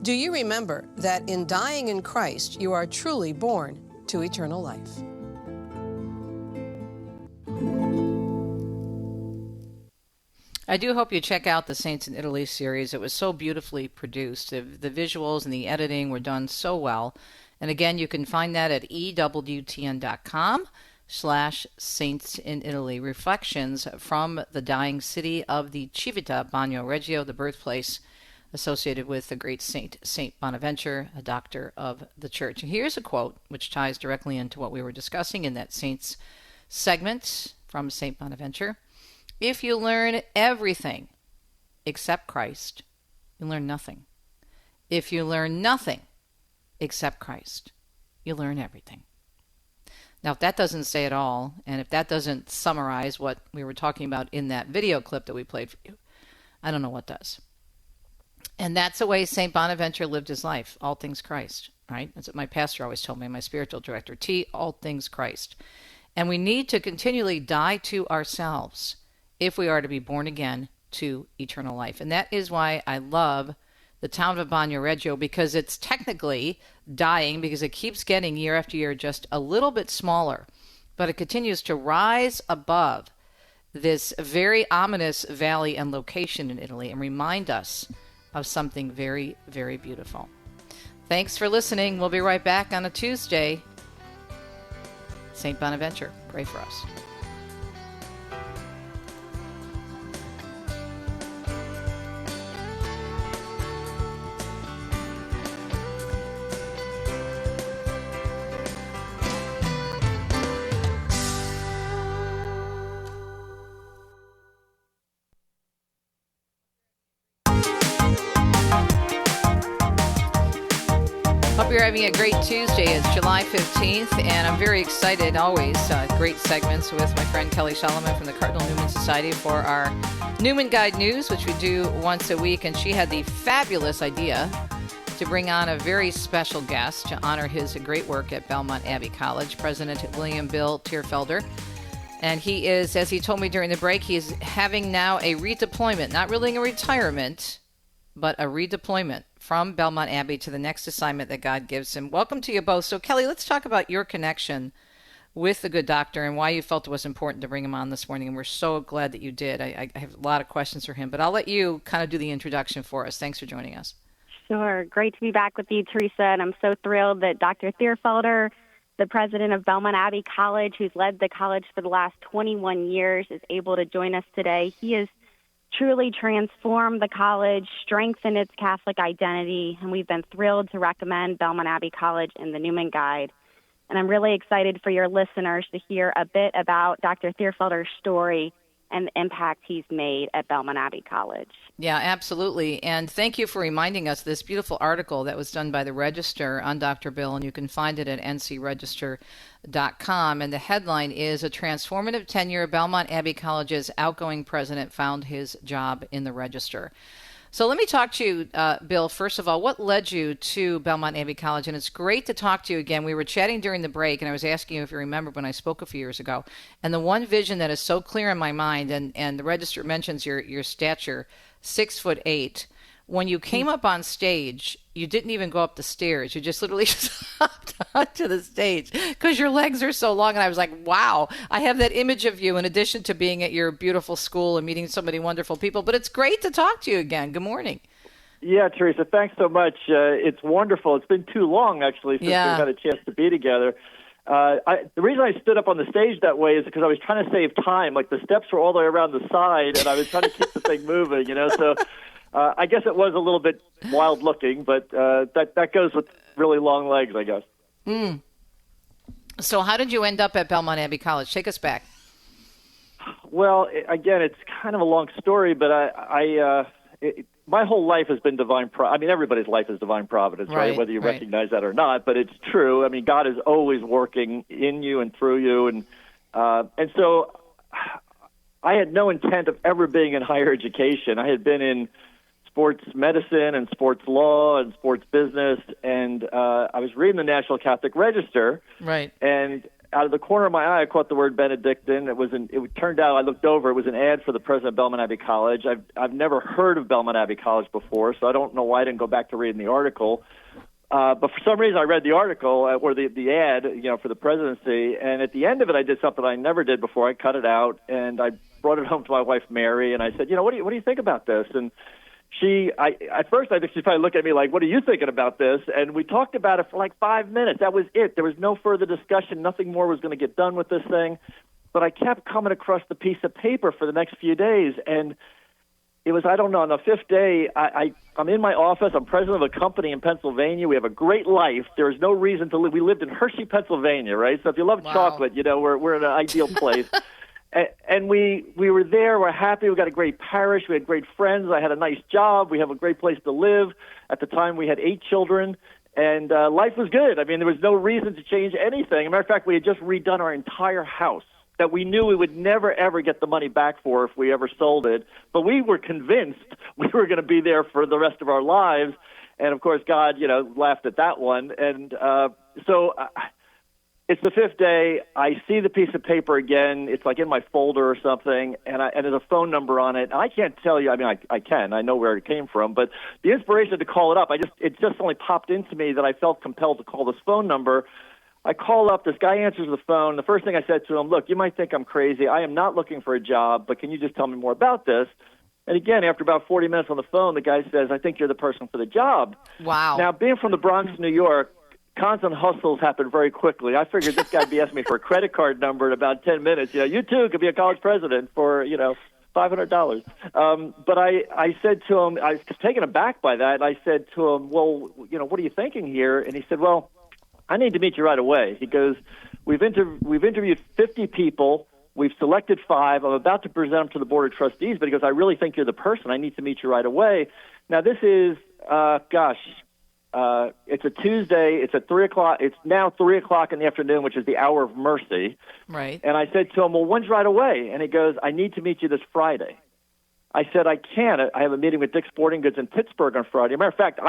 Do you remember that in dying in Christ, you are truly born to eternal life? I do hope you check out the Saints in Italy series. It was so beautifully produced. The visuals and the editing were done so well. And again, you can find that at EWTN.com/Saints in Italy. Reflections from the dying city of the Civita, Bagno Reggio, the birthplace associated with the great saint, Saint Bonaventure, a doctor of the church. And here's a quote which ties directly into what we were discussing in that Saints segment from Saint Bonaventure. If you learn everything except Christ, you learn nothing. If you learn nothing except Christ, you learn everything. Now, if that doesn't say it all, and if that doesn't summarize what we were talking about in that video clip that we played for you, I don't know what does. And that's the way St. Bonaventure lived his life, all things Christ, right? That's what my pastor always told me, my spiritual director, all things Christ. And we need to continually die to ourselves if we are to be born again to eternal life. And that is why I love the town of Bagno Reggio, because it's technically dying, because it keeps getting year after year just a little bit smaller, but it continues to rise above this very ominous valley and location in Italy and remind us of something very, very beautiful. Thanks for listening. We'll be right back on a Tuesday. St. Bonaventure, pray for us. Hope you're having a great Tuesday. It's July 15th, and I'm very excited, always. Great segments with my friend Kelly Salomon from the Cardinal Newman Society for our Newman Guide News, which we do once a week, and she had the fabulous idea to bring on a very special guest to honor his great work at Belmont Abbey College, President William Bill Theirfelder. And he is, as he told me during the break, he is having now a redeployment, not really a retirement, but a redeployment from Belmont Abbey to the next assignment that God gives him. Welcome to you both. So, Kelly, let's talk about your connection with the good doctor and why you felt it was important to bring him on this morning. And we're so glad that you did. I have a lot of questions for him, but I'll let you kind of do the introduction for us. Thanks for joining us. Sure. Great to be back with you, Teresa. And I'm so thrilled that Dr. Theirfelder, the president of Belmont Abbey College, who's led the college for the last 21 years, is able to join us today. He has truly transformed the college, strengthened its Catholic identity, and we've been thrilled to recommend Belmont Abbey College in the Newman Guide. And I'm really excited for your listeners to hear a bit about Dr. Theirfelder's story and the impact he's made at Belmont Abbey College. Yeah, absolutely. And thank you for reminding us this beautiful article that was done by the Register on Dr. Bill, and you can find it at ncregister.com. And the headline is, "A transformative tenure at Belmont Abbey College's outgoing president found his job in the Register." So let me talk to you, Bill. First of all, what led you to Belmont Abbey College? And it's great to talk to you again. We were chatting during the break, and I was asking you if you remember when I spoke a few years ago. And the one vision that is so clear in my mind, and the Register mentions your stature, 6'8". When you came up on stage, you didn't even go up the stairs. You just literally hopped onto the stage because your legs are so long. And I was like, wow, I have that image of you in addition to being at your beautiful school and meeting so many wonderful people. But it's great to talk to you again. Good morning. Yeah, Teresa, thanks so much. It's wonderful. It's been too long, actually, since we've had a chance to be together. The reason I stood up on the stage that way is because I was trying to save time. Like, the steps were all the way around the side, and I was trying to keep the thing moving, so... I guess it was a little bit wild looking, but that goes with really long legs, I guess. Mm. So how did you end up at Belmont Abbey College? Take us back. Well, again, it's kind of a long story, but my whole life has been divine I mean, everybody's life is divine providence, right? Whether you recognize that or not, but it's true. I mean, God is always working in you and through you, and so I had no intent of ever being in higher education. I had been in sports medicine and sports law and sports business, and I was reading the National Catholic Register, right? And out of the corner of my eye, I caught the word Benedictine. It turned out, I looked over, it was an ad for the president of Belmont Abbey College. I've never heard of Belmont Abbey College before, so I don't know why I didn't go back to reading the article. But for some reason, I read the article or the ad, for the presidency, and at the end of it, I did something I never did before. I cut it out, and I brought it home to my wife, Mary, and I said, what do you think about this? And at first, I think she probably looked at me like, what are you thinking about this? And we talked about it for like 5 minutes. That was it. There was no further discussion. Nothing more was going to get done with this thing. But I kept coming across the piece of paper for the next few days. And it was, I don't know, on the fifth day, I'm in my office. I'm president of a company in Pennsylvania. We have a great life. There is no reason to live. We lived in Hershey, Pennsylvania, right? So if you love chocolate, we're in an ideal place. And we were there. We're happy. We got a great parish. We had great friends. I had a nice job. We have a great place to live. At the time, we had 8 children, and life was good. I mean, there was no reason to change anything. As a matter of fact, we had just redone our entire house that we knew we would never, ever get the money back for if we ever sold it. But we were convinced we were going to be there for the rest of our lives. And, of course, God, laughed at that one. And it's the fifth day. I see the piece of paper again. It's like in my folder or something, and there's a phone number on it. And I can't tell you. I mean, I can. I know where it came from, but the inspiration to call it up, it just only popped into me that I felt compelled to call this phone number. I call up. This guy answers the phone. The first thing I said to him, look, you might think I'm crazy. I am not looking for a job, but can you just tell me more about this? And again, after about 40 minutes on the phone, the guy says, I think you're the person for the job. Wow. Now, being from the Bronx, New York, constant hustles happen very quickly. I figured this guy'd be asking me for a credit card number in about 10 minutes. You too could be a college president for, $500. But I said to him, I was taken aback by that. I said to him, well, what are you thinking here? And he said, well, I need to meet you right away. He goes, we've interviewed 50 people. We've selected 5. I'm about to present them to the Board of Trustees, but he goes, I really think you're the person. I need to meet you right away. Now, this is, it's a Tuesday. It's at 3 o'clock. It's now 3 o'clock in the afternoon, which is the hour of mercy. Right. And I said to him, well, when's right away? And he goes, I need to meet you this Friday. I said, I can't. I have a meeting with Dick's Sporting Goods in Pittsburgh on Friday. As a matter of fact,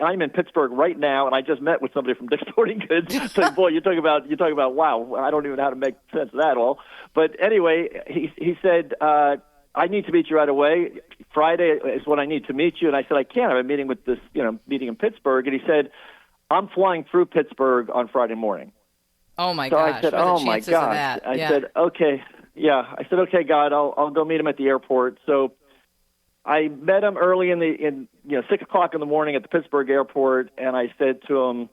I'm in Pittsburgh right now, and I just met with somebody from Dick's Sporting Goods. So, boy, you talk about wow. I don't even know how to make sense of that all. But anyway, he said, I need to meet you right away. Friday is when I need to meet you. And I said, I can't. I have a meeting with this, meeting in Pittsburgh. And he said, I'm flying through Pittsburgh on Friday morning. Oh, my so gosh. I said, what are the chances of that? I said, okay. Yeah. I said, okay, God, I'll go meet him at the airport. So I met him early in 6 o'clock in the morning at the Pittsburgh airport. And I said to him,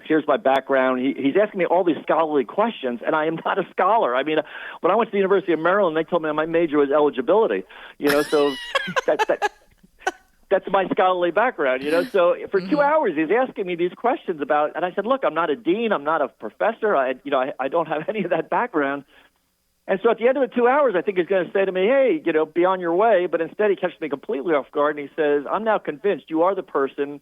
here's my background. He's asking me all these scholarly questions, and I am not a scholar. I mean, when I went to the University of Maryland, they told me my major was eligibility. So that's my scholarly background. So for 2 hours, he's asking me these questions about, and I said, look, I'm not a dean, I'm not a professor. I don't have any of that background. And so at the end of the 2 hours, I think he's going to say to me, hey, be on your way. But instead, he catches me completely off guard, and he says, I'm now convinced you are the person.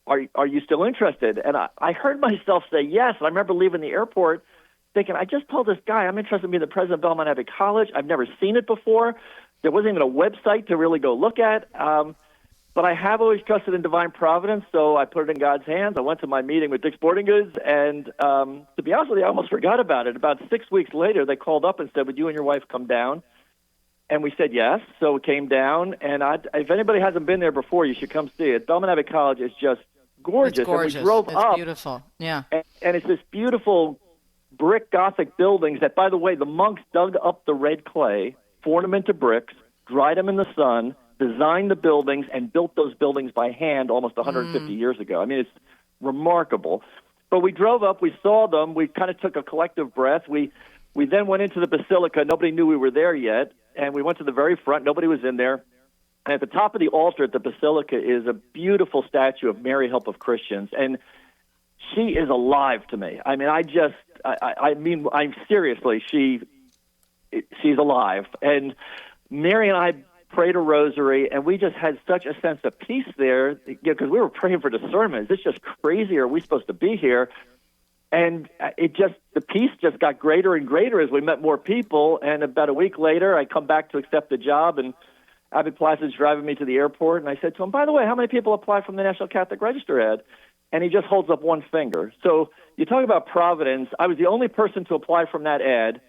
Are you still interested? And I heard myself say yes. And I remember leaving the airport thinking, I just told this guy I'm interested in being the president of Belmont Abbey College. I've never seen it before. There wasn't even a website to really go look at. But I have always trusted in divine providence, so I put it in God's hands. I went to my meeting with Dick's Sporting Goods, and to be honest with you, I almost forgot about it. About 6 weeks later, they called up and said, would you and your wife come down? And we said yes, so we came down. And if anybody hasn't been there before, you should come see it. Belmont Abbey College is just gorgeous. It's gorgeous. And we drove it's up, beautiful. Yeah. And it's this beautiful brick Gothic buildings that, by the way, the monks dug up the red clay, formed them into bricks, dried them in the sun, designed the buildings, and built those buildings by hand almost 150 years ago. I mean, it's remarkable. But we drove up, we saw them, we kind of took a collective breath. We then went into the basilica. Nobody knew we were there yet. And we went to the very front. Nobody was in there. And at the top of the altar at the basilica is a beautiful statue of Mary, Help of Christians. And she is alive to me. I mean, I'm seriously, she's alive. And Mary and I prayed a rosary, and we just had such a sense of peace there, because we were praying for discernment. Is this just crazy, or are we supposed to be here? And the peace just got greater and greater as we met more people. And about a week later, I come back to accept the job, and Abbott Placid's driving me to the airport, and I said to him, by the way, how many people applied from the National Catholic Register ad? And he just holds up one finger. So you talk about providence. I was the only person to apply from that ad,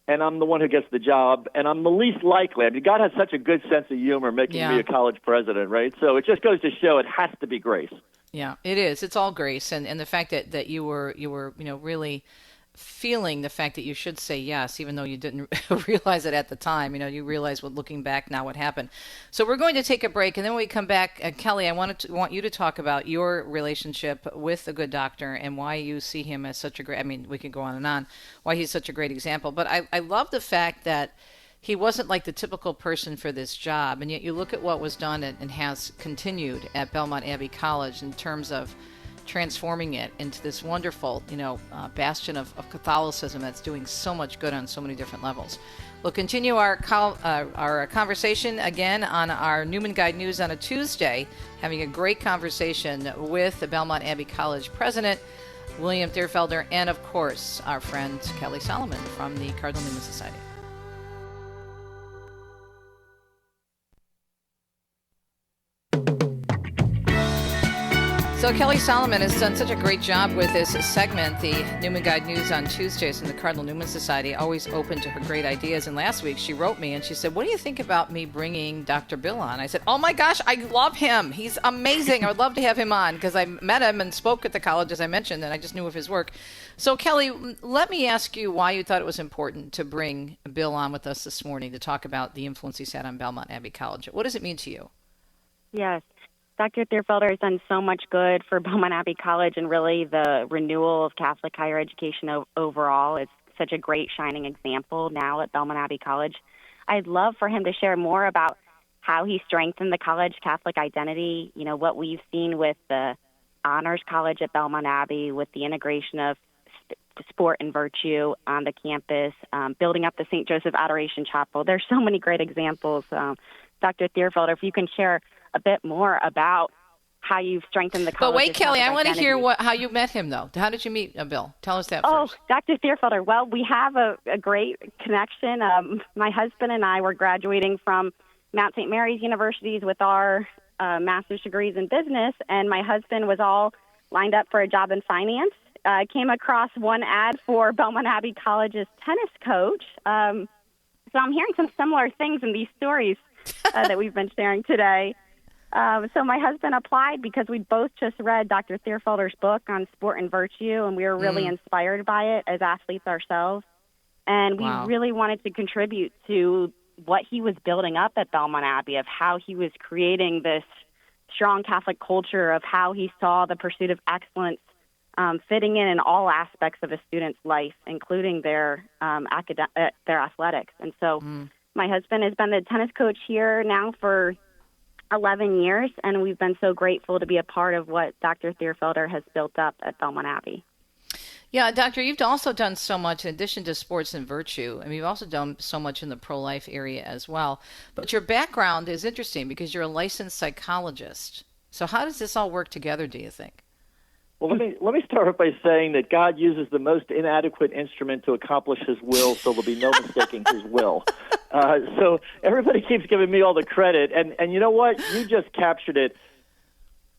and I'm the one who gets the job, and I'm the least likely. I mean, God has such a good sense of humor making me a college president, right? So it just goes to show it has to be grace. Yeah, it is. It's all grace, and the fact that you were really feeling the fact that you should say yes, even though you didn't realize it at the time. You realize looking back now what happened. So we're going to take a break, and then when we come back, Kelly, I want you to talk about your relationship with the good doctor and why you see him as such a great, we can go on and on, why he's such a great example. But I love the fact that he wasn't like the typical person for this job, and yet you look at what was done and has continued at Belmont Abbey College in terms of transforming it into this wonderful, bastion of Catholicism that's doing so much good on so many different levels. We'll continue our conversation again on our Newman Guide News on a Tuesday, having a great conversation with the Belmont Abbey College president, William Theirfelder, and of course, our friend Kelly Salomon from the Cardinal Newman Society. So Kelly Salomon has done such a great job with this segment, the Newman Guide News on Tuesdays from the Cardinal Newman Society, always open to her great ideas. And last week she wrote me and she said, what do you think about me bringing Dr. Bill on? I said, oh my gosh, I love him. He's amazing. I would love to have him on because I met him and spoke at the college, as I mentioned, and I just knew of his work. So Kelly, let me ask you why you thought it was important to bring Bill on with us this morning to talk about the influence he's had on Belmont Abbey College. What does it mean to you? Yes. Dr. Theirfelder has done so much good for Belmont Abbey College and really the renewal of Catholic higher education overall. It's such a great shining example now at Belmont Abbey College. I'd love for him to share more about how he strengthened the college Catholic identity, what we've seen with the Honors College at Belmont Abbey, with the integration of sport and virtue on the campus, building up the St. Joseph Adoration Chapel. There's so many great examples. Dr. Theirfelder, if you can share a bit more about how you've strengthened the college. But wait, Kelly, I want to hear how you met him, though. How did you meet Bill? Tell us that first. Dr. Theirfelder, well, we have a great connection. My husband and I were graduating from Mount St. Mary's universities with our master's degrees in business, and my husband was all lined up for a job in finance. I came across one ad for Belmont Abbey College's tennis coach. So I'm hearing some similar things in these stories that we've been sharing today. So my husband applied because we both just read Dr. Theirfelder's book on sport and virtue, and we were really inspired by it as athletes ourselves. And we really wanted to contribute to what he was building up at Belmont Abbey, of how he was creating this strong Catholic culture, of how he saw the pursuit of excellence fitting in all aspects of a student's life, including their athletics. And so my husband has been the tennis coach here now for 11 years, and we've been so grateful to be a part of what Dr. Theirfelder has built up at Belmont Abbey. Yeah, Doctor, you've also done so much in addition to sports and virtue. I mean, you've also done so much in the pro-life area as well. But your background is interesting because you're a licensed psychologist. So how does this all work together, do you think? Well, let me start off by saying that God uses the most inadequate instrument to accomplish His will, so there'll be no mistaking His will. So everybody keeps giving me all the credit, and you know what? You just captured it.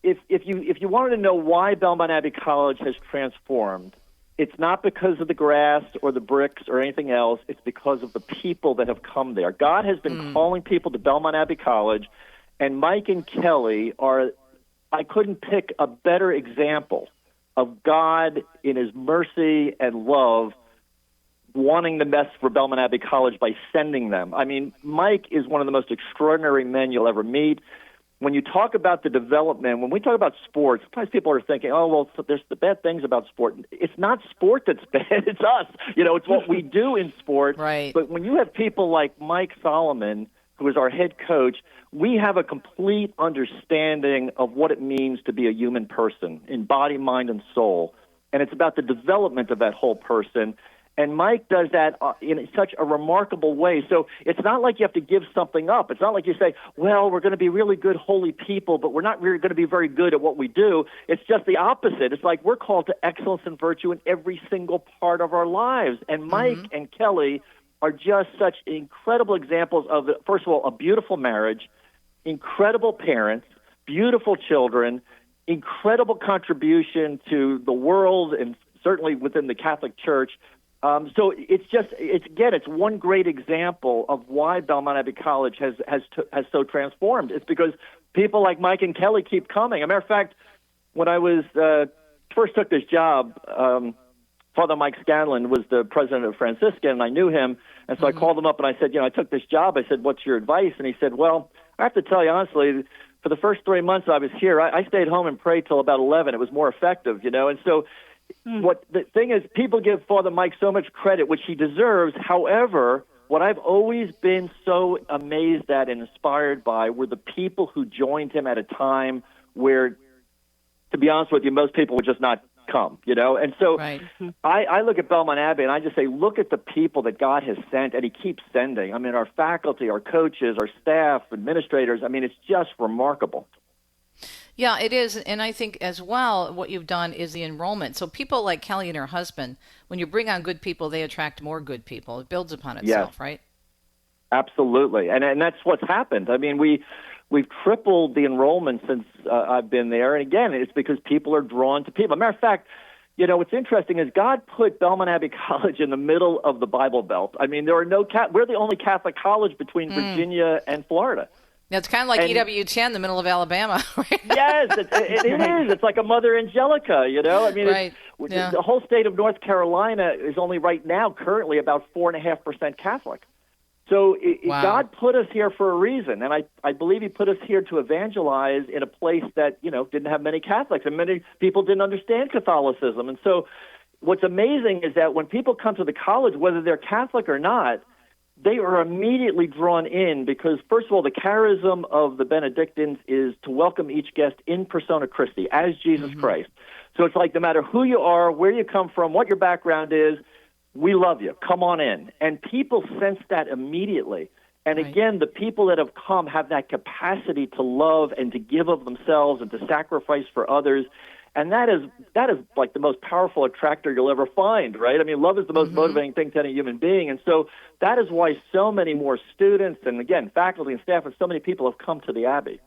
If you wanted to know why Belmont Abbey College has transformed, it's not because of the grass or the bricks or anything else. It's because of the people that have come there. God has been calling people to Belmont Abbey College, and Mike and Kelly are. I couldn't pick a better example of God in His mercy and love wanting the best for Belmont Abbey College by sending them. I mean, Mike is one of the most extraordinary men you'll ever meet. When you talk about the development, when we talk about sports, sometimes people are thinking, oh, well, there's the bad things about sport. It's not sport that's bad. It's us. It's what we do in sport. Right. But when you have people like Mike Salomon, who is our head coach, we have a complete understanding of what it means to be a human person in body, mind, and soul. And it's about the development of that whole person. And Mike does that in such a remarkable way. So it's not like you have to give something up. It's not like you say, well, we're going to be really good, holy people, but we're not really going to be very good at what we do. It's just the opposite. It's like we're called to excellence and virtue in every single part of our lives. And Mike and Kelly are just such incredible examples of, first of all, a beautiful marriage, incredible parents, beautiful children, incredible contribution to the world and certainly within the Catholic Church. So it's one great example of why Belmont Abbey College has so transformed. It's because people like Mike and Kelly keep coming. As a matter of fact, when I was first took this job, Father Mike Scanlon was the president of Franciscan, and I knew him. And so I called him up and I said, I took this job. I said, what's your advice? And he said, well, I have to tell you honestly, for the first 3 months I was here, I stayed home and prayed till about 11. It was more effective, And so what the thing is, people give Father Mike so much credit, which he deserves. However, what I've always been so amazed at and inspired by were the people who joined him at a time where, to be honest with you, most people would just not come, And so I look at Belmont Abbey and I just say, look at the people that God has sent, and He keeps sending. I mean, our faculty, our coaches, our staff, administrators. I mean, it's just remarkable. Yeah, it is. And I think as well, what you've done is the enrollment. So people like Kelly and her husband, when you bring on good people, they attract more good people. It builds upon itself, right? Absolutely. And that's what's happened. I mean, we've tripled the enrollment since I've been there. And again, it's because people are drawn to people. As a matter of fact, what's interesting is God put Belmont Abbey College in the middle of the Bible Belt. I mean, we're the only Catholic college between Virginia and Florida. Yeah, it's kind of like EWTN, the middle of Alabama. Yes, it is. It's like a Mother Angelica, I mean, the whole state of North Carolina is only right now currently about 4.5% Catholic. So God put us here for a reason, and I believe He put us here to evangelize in a place that, didn't have many Catholics, and many people didn't understand Catholicism. And so what's amazing is that when people come to the college, whether they're Catholic or not, they are immediately drawn in because, first of all, the charism of the Benedictines is to welcome each guest in persona Christi, as Jesus Christ. So it's like no matter who you are, where you come from, what your background is, we love you. Come on in. And people sense that immediately. And again, the people that have come have that capacity to love and to give of themselves and to sacrifice for others. And that is like the most powerful attractor you'll ever find, right? I mean, love is the most motivating thing to any human being. And so that is why so many more students and, again, faculty and staff and so many people have come to the Abbey.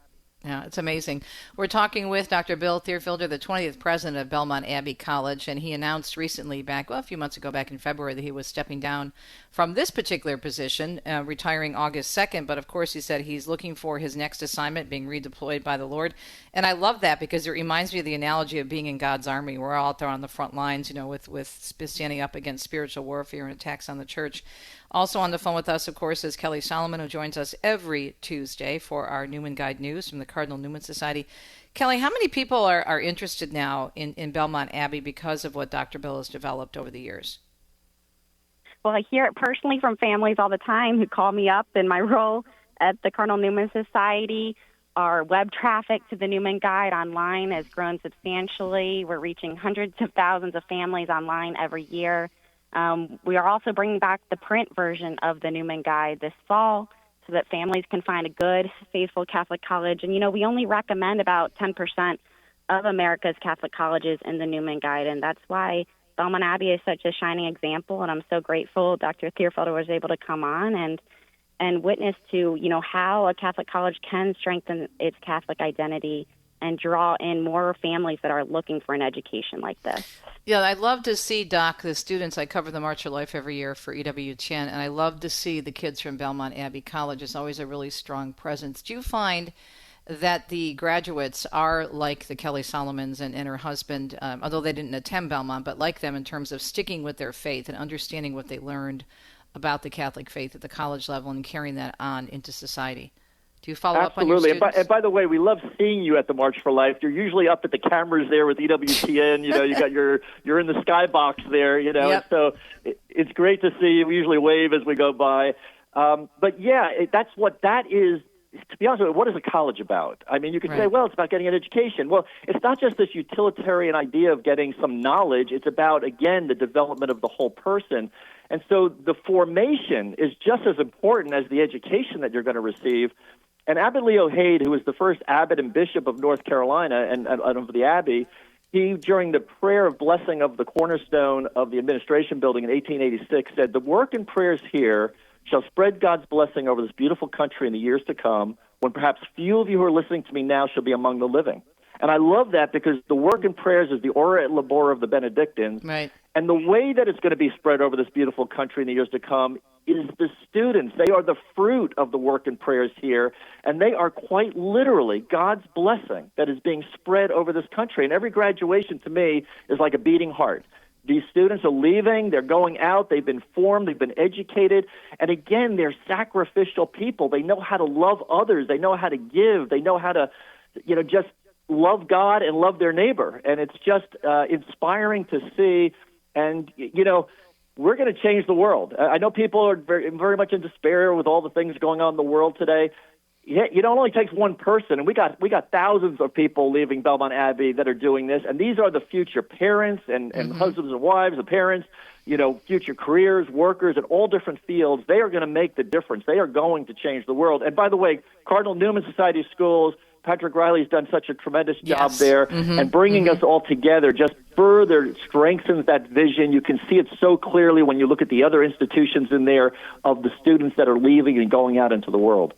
Yeah, it's amazing. We're talking with Dr. Bill Theirfelder, the 20th president of Belmont Abbey College, and he announced recently a few months ago, back in February, that he was stepping down from this particular position, retiring August 2nd. But, of course, he said he's looking for his next assignment, being redeployed by the Lord. And I love that because it reminds me of the analogy of being in God's army. We're all out there on the front lines, with standing up against spiritual warfare and attacks on the church. Also on the phone with us, of course, is Kelly Salomon, who joins us every Tuesday for our Newman Guide News from the Cardinal Newman Society. Kelly, how many people are interested now in Belmont Abbey because of what Dr. Bill has developed over the years? Well, I hear it personally from families all the time who call me up in my role at the Cardinal Newman Society. Our web traffic to the Newman Guide online has grown substantially. We're reaching hundreds of thousands of families online every year. We are also bringing back the print version of the Newman Guide this fall so that families can find a good, faithful Catholic college. And, we only recommend about 10% of America's Catholic colleges in the Newman Guide, and that's why Belmont Abbey is such a shining example, and I'm so grateful Dr. Theirfelder was able to come on and witness to, how a Catholic college can strengthen its Catholic identity and draw in more families that are looking for an education like this. Yeah, I love to see, Doc, the students. I cover the March of Life every year for EWTN, and I love to see the kids from Belmont Abbey College. It's always a really strong presence. Do you find that the graduates are like the Kelly Salomons and her husband, although they didn't attend Belmont, but like them in terms of sticking with their faith and understanding what they learned about the Catholic faith at the college level and carrying that on into society? Do you follow up on your students? Absolutely. And by the way, we love seeing you at the March for Life. You're usually up at the cameras there with EWTN. You got you're in the skybox there. Yep. So it's great to see you. We usually wave as we go by. But yeah, that's what that is. To be honest with you, what is a college about? I mean, you could say, well, it's about getting an education. Well, it's not just this utilitarian idea of getting some knowledge. It's about, again, the development of the whole person. And so the formation is just as important as the education that you're going to receive. And Abbot Leo Haid, who was the first abbot and bishop of North Carolina and of the Abbey, he, during the prayer of blessing of the cornerstone of the administration building in 1886, said, "The work and prayers here shall spread God's blessing over this beautiful country in the years to come, when perhaps few of you who are listening to me now shall be among the living." And I love that because the work and prayers is the ora et labora of the Benedictines. Right. And the way that it's going to be spread over this beautiful country in the years to come is the students. They are the fruit of the work and prayers here, and they are quite literally God's blessing that is being spread over this country. And every graduation to me is like a beating heart. These students are leaving, they're going out, they've been formed, they've been educated, and again, they're sacrificial people. They know how to love others, they know how to give, they know how to, just love God and love their neighbor. And it's just inspiring to see, and, we're going to change the world. I know people are very, very much in despair with all the things going on in the world today. It only takes one person, and we got thousands of people leaving Belmont Abbey that are doing this, and these are the future parents and husbands and wives of parents, future careers, workers in all different fields. They are going to make the difference. They are going to change the world. And by the way, Cardinal Newman Society Schools, Patrick Riley's done such a tremendous job there, and bringing us all together just further strengthens that vision. You can see it so clearly when you look at the other institutions in there of the students that are leaving and going out into the world.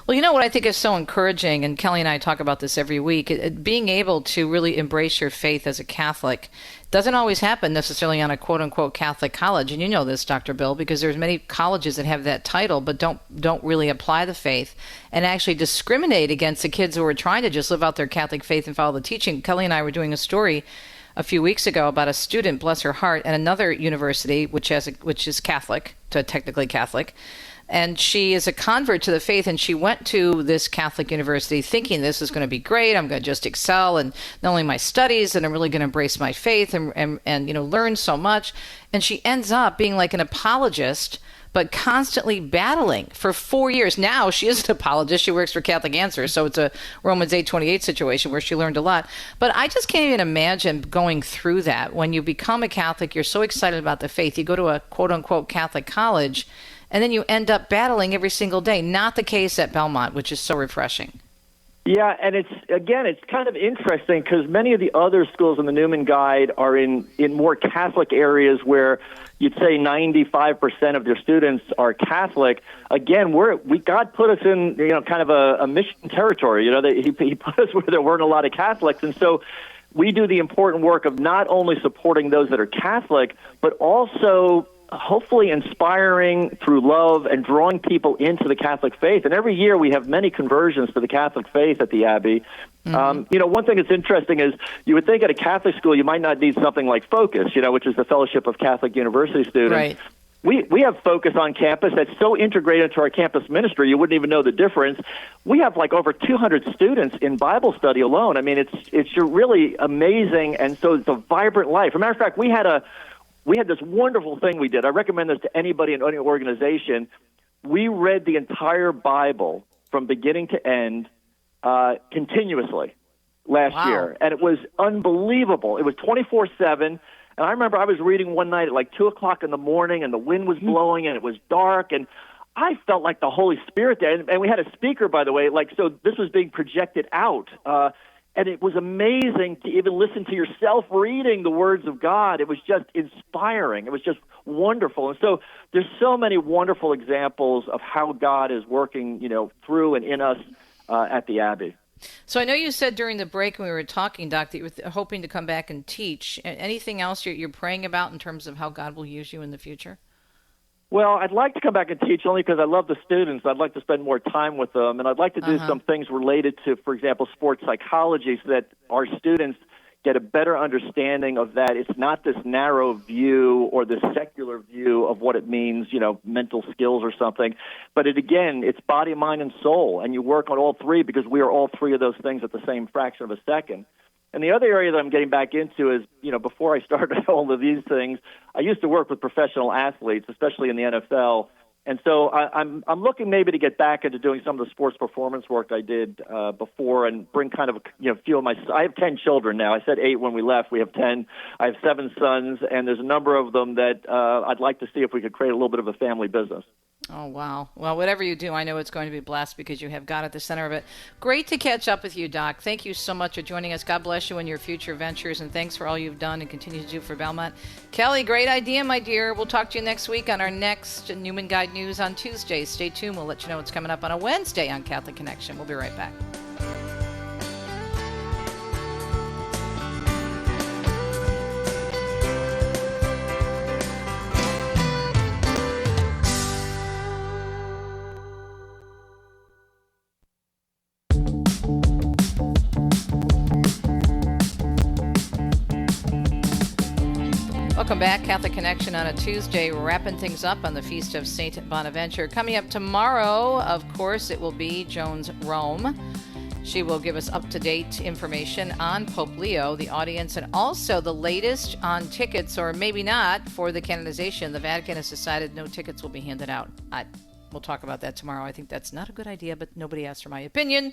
Well, you know what I think is so encouraging, and Kelly and I talk about this every week, being able to really embrace your faith as a Catholic doesn't always happen necessarily on a quote-unquote Catholic college. And you know this, Dr. Bill, because there's many colleges that have that title but don't really apply the faith and actually discriminate against the kids who are trying to just live out their Catholic faith and follow the teaching. Kelly and I were doing a story a few weeks ago about a student, bless her heart, at another university, which is Catholic, technically Catholic. And she is a convert to the faith, and she went to this Catholic university thinking this is going to be great. I'm going to just excel in not only my studies, and I'm really going to embrace my faith and learn so much. And she ends up being like an apologist, but constantly battling for 4 years. Now she is an apologist. She works for Catholic Answers, so it's a Romans 8:28 situation where she learned a lot. But I just can't even imagine going through that. When you become a Catholic, you're so excited about the faith. You go to a quote-unquote Catholic college, and then you end up battling every single day. Not the case at Belmont, which is so refreshing. Yeah, and it's kind of interesting because many of the other schools in the Newman Guide are in more Catholic areas where you'd say 95% of their students are Catholic. Again, God put us in kind of a mission territory. He put us where there weren't a lot of Catholics, and so we do the important work of not only supporting those that are Catholic, but also hopefully inspiring through love and drawing people into the Catholic faith. And every year we have many conversions to the Catholic faith at the Abbey. One thing that's interesting is you would think at a Catholic school you might not need something like Focus, which is the Fellowship of Catholic University Students. Right. We have Focus on campus that's so integrated into our campus ministry you wouldn't even know the difference. We have like over 200 students in Bible study alone. I mean, it's really amazing, and so it's a vibrant life. As a matter of fact, we had this wonderful thing we did. I recommend this to anybody in any organization. We read the entire Bible from beginning to end continuously last Wow. year, and it was unbelievable. It was 24/7. And I remember I was reading one night at like 2 o'clock in the morning, and the wind was blowing, and it was dark, and I felt like the Holy Spirit there. And we had a speaker, by the way, so this was being projected out. And it was amazing to even listen to yourself reading the words of God. It was just inspiring. It was just wonderful. And so there's so many wonderful examples of how God is working, through and in us at the Abbey. So I know you said during the break when we were talking, Doc, that you were hoping to come back and teach. Anything else you're praying about in terms of how God will use you in the future? Well, I'd like to come back and teach only because I love the students. I'd like to spend more time with them, and I'd like to do some things related to, for example, sports psychology, so that our students get a better understanding of that. It's not this narrow view or this secular view of what it means, mental skills or something. But it's body, mind, and soul, and you work on all three because we are all three of those things at the same fraction of a second. And the other area that I'm getting back into is, before I started all of these things, I used to work with professional athletes, especially in the NFL. And so I'm looking maybe to get back into doing some of the sports performance work I did before, and bring kind of feel my. I have 10 children now. I said 8 when we left. We have 10. I have 7 sons, and there's a number of them that I'd like to see if we could create a little bit of a family business. Oh, wow. Well, whatever you do, I know it's going to be blessed because you have God at the center of it. Great to catch up with you, Doc. Thank you so much for joining us. God bless you in your future ventures, and thanks for all you've done and continue to do for Belmont. Kelly, great idea, my dear. We'll talk to you next week on our next Newman Guide News on Tuesday. Stay tuned. We'll let you know what's coming up on a Wednesday on Catholic Connection. We'll be right back. Welcome back, Catholic Connection on a Tuesday, wrapping things up on the Feast of St. Bonaventure. Coming up tomorrow, of course, it will be Joan's Rome. She will give us up-to-date information on Pope Leo, the audience, and also the latest on tickets, or maybe not, for the canonization. The Vatican has decided no tickets will be handed out. We'll talk about that tomorrow. I think that's not a good idea, but nobody asked for my opinion.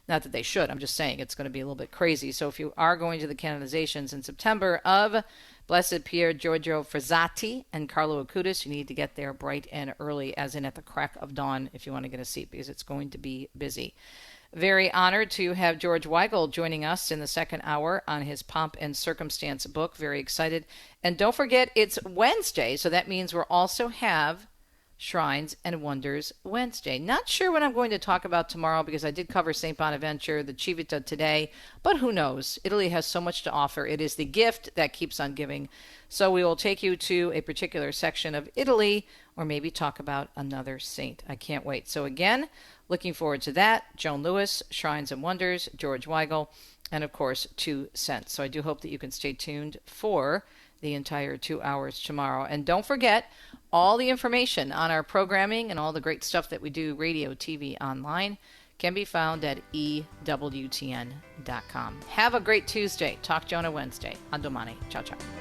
Not that they should. I'm just saying it's going to be a little bit crazy. So if you are going to the canonizations in September of Blessed Pier Giorgio Frassati and Carlo Acutis, you need to get there bright and early, as in at the crack of dawn, if you want to get a seat, because it's going to be busy. Very honored to have George Weigel joining us in the second hour on his Pomp and Circumstance book. Very excited. And don't forget, it's Wednesday, so that means we'll also have Shrines and Wonders Wednesday. Not sure what I'm going to talk about tomorrow, because I did cover St. Bonaventure, the Civita today, but who knows? Italy has so much to offer. It is the gift that keeps on giving. So we will take you to a particular section of Italy, or maybe talk about another saint. I can't wait. So again, looking forward to that. Joan Lewis, Shrines and Wonders, George Weigel, and of course, 2 cents. So I do hope that you can stay tuned for the entire 2 hours tomorrow. And don't forget, all the information on our programming and all the great stuff that we do, radio, TV, online, can be found at EWTN.com. Have a great Tuesday. Talk Jonah Wednesday. A domani. Ciao, ciao.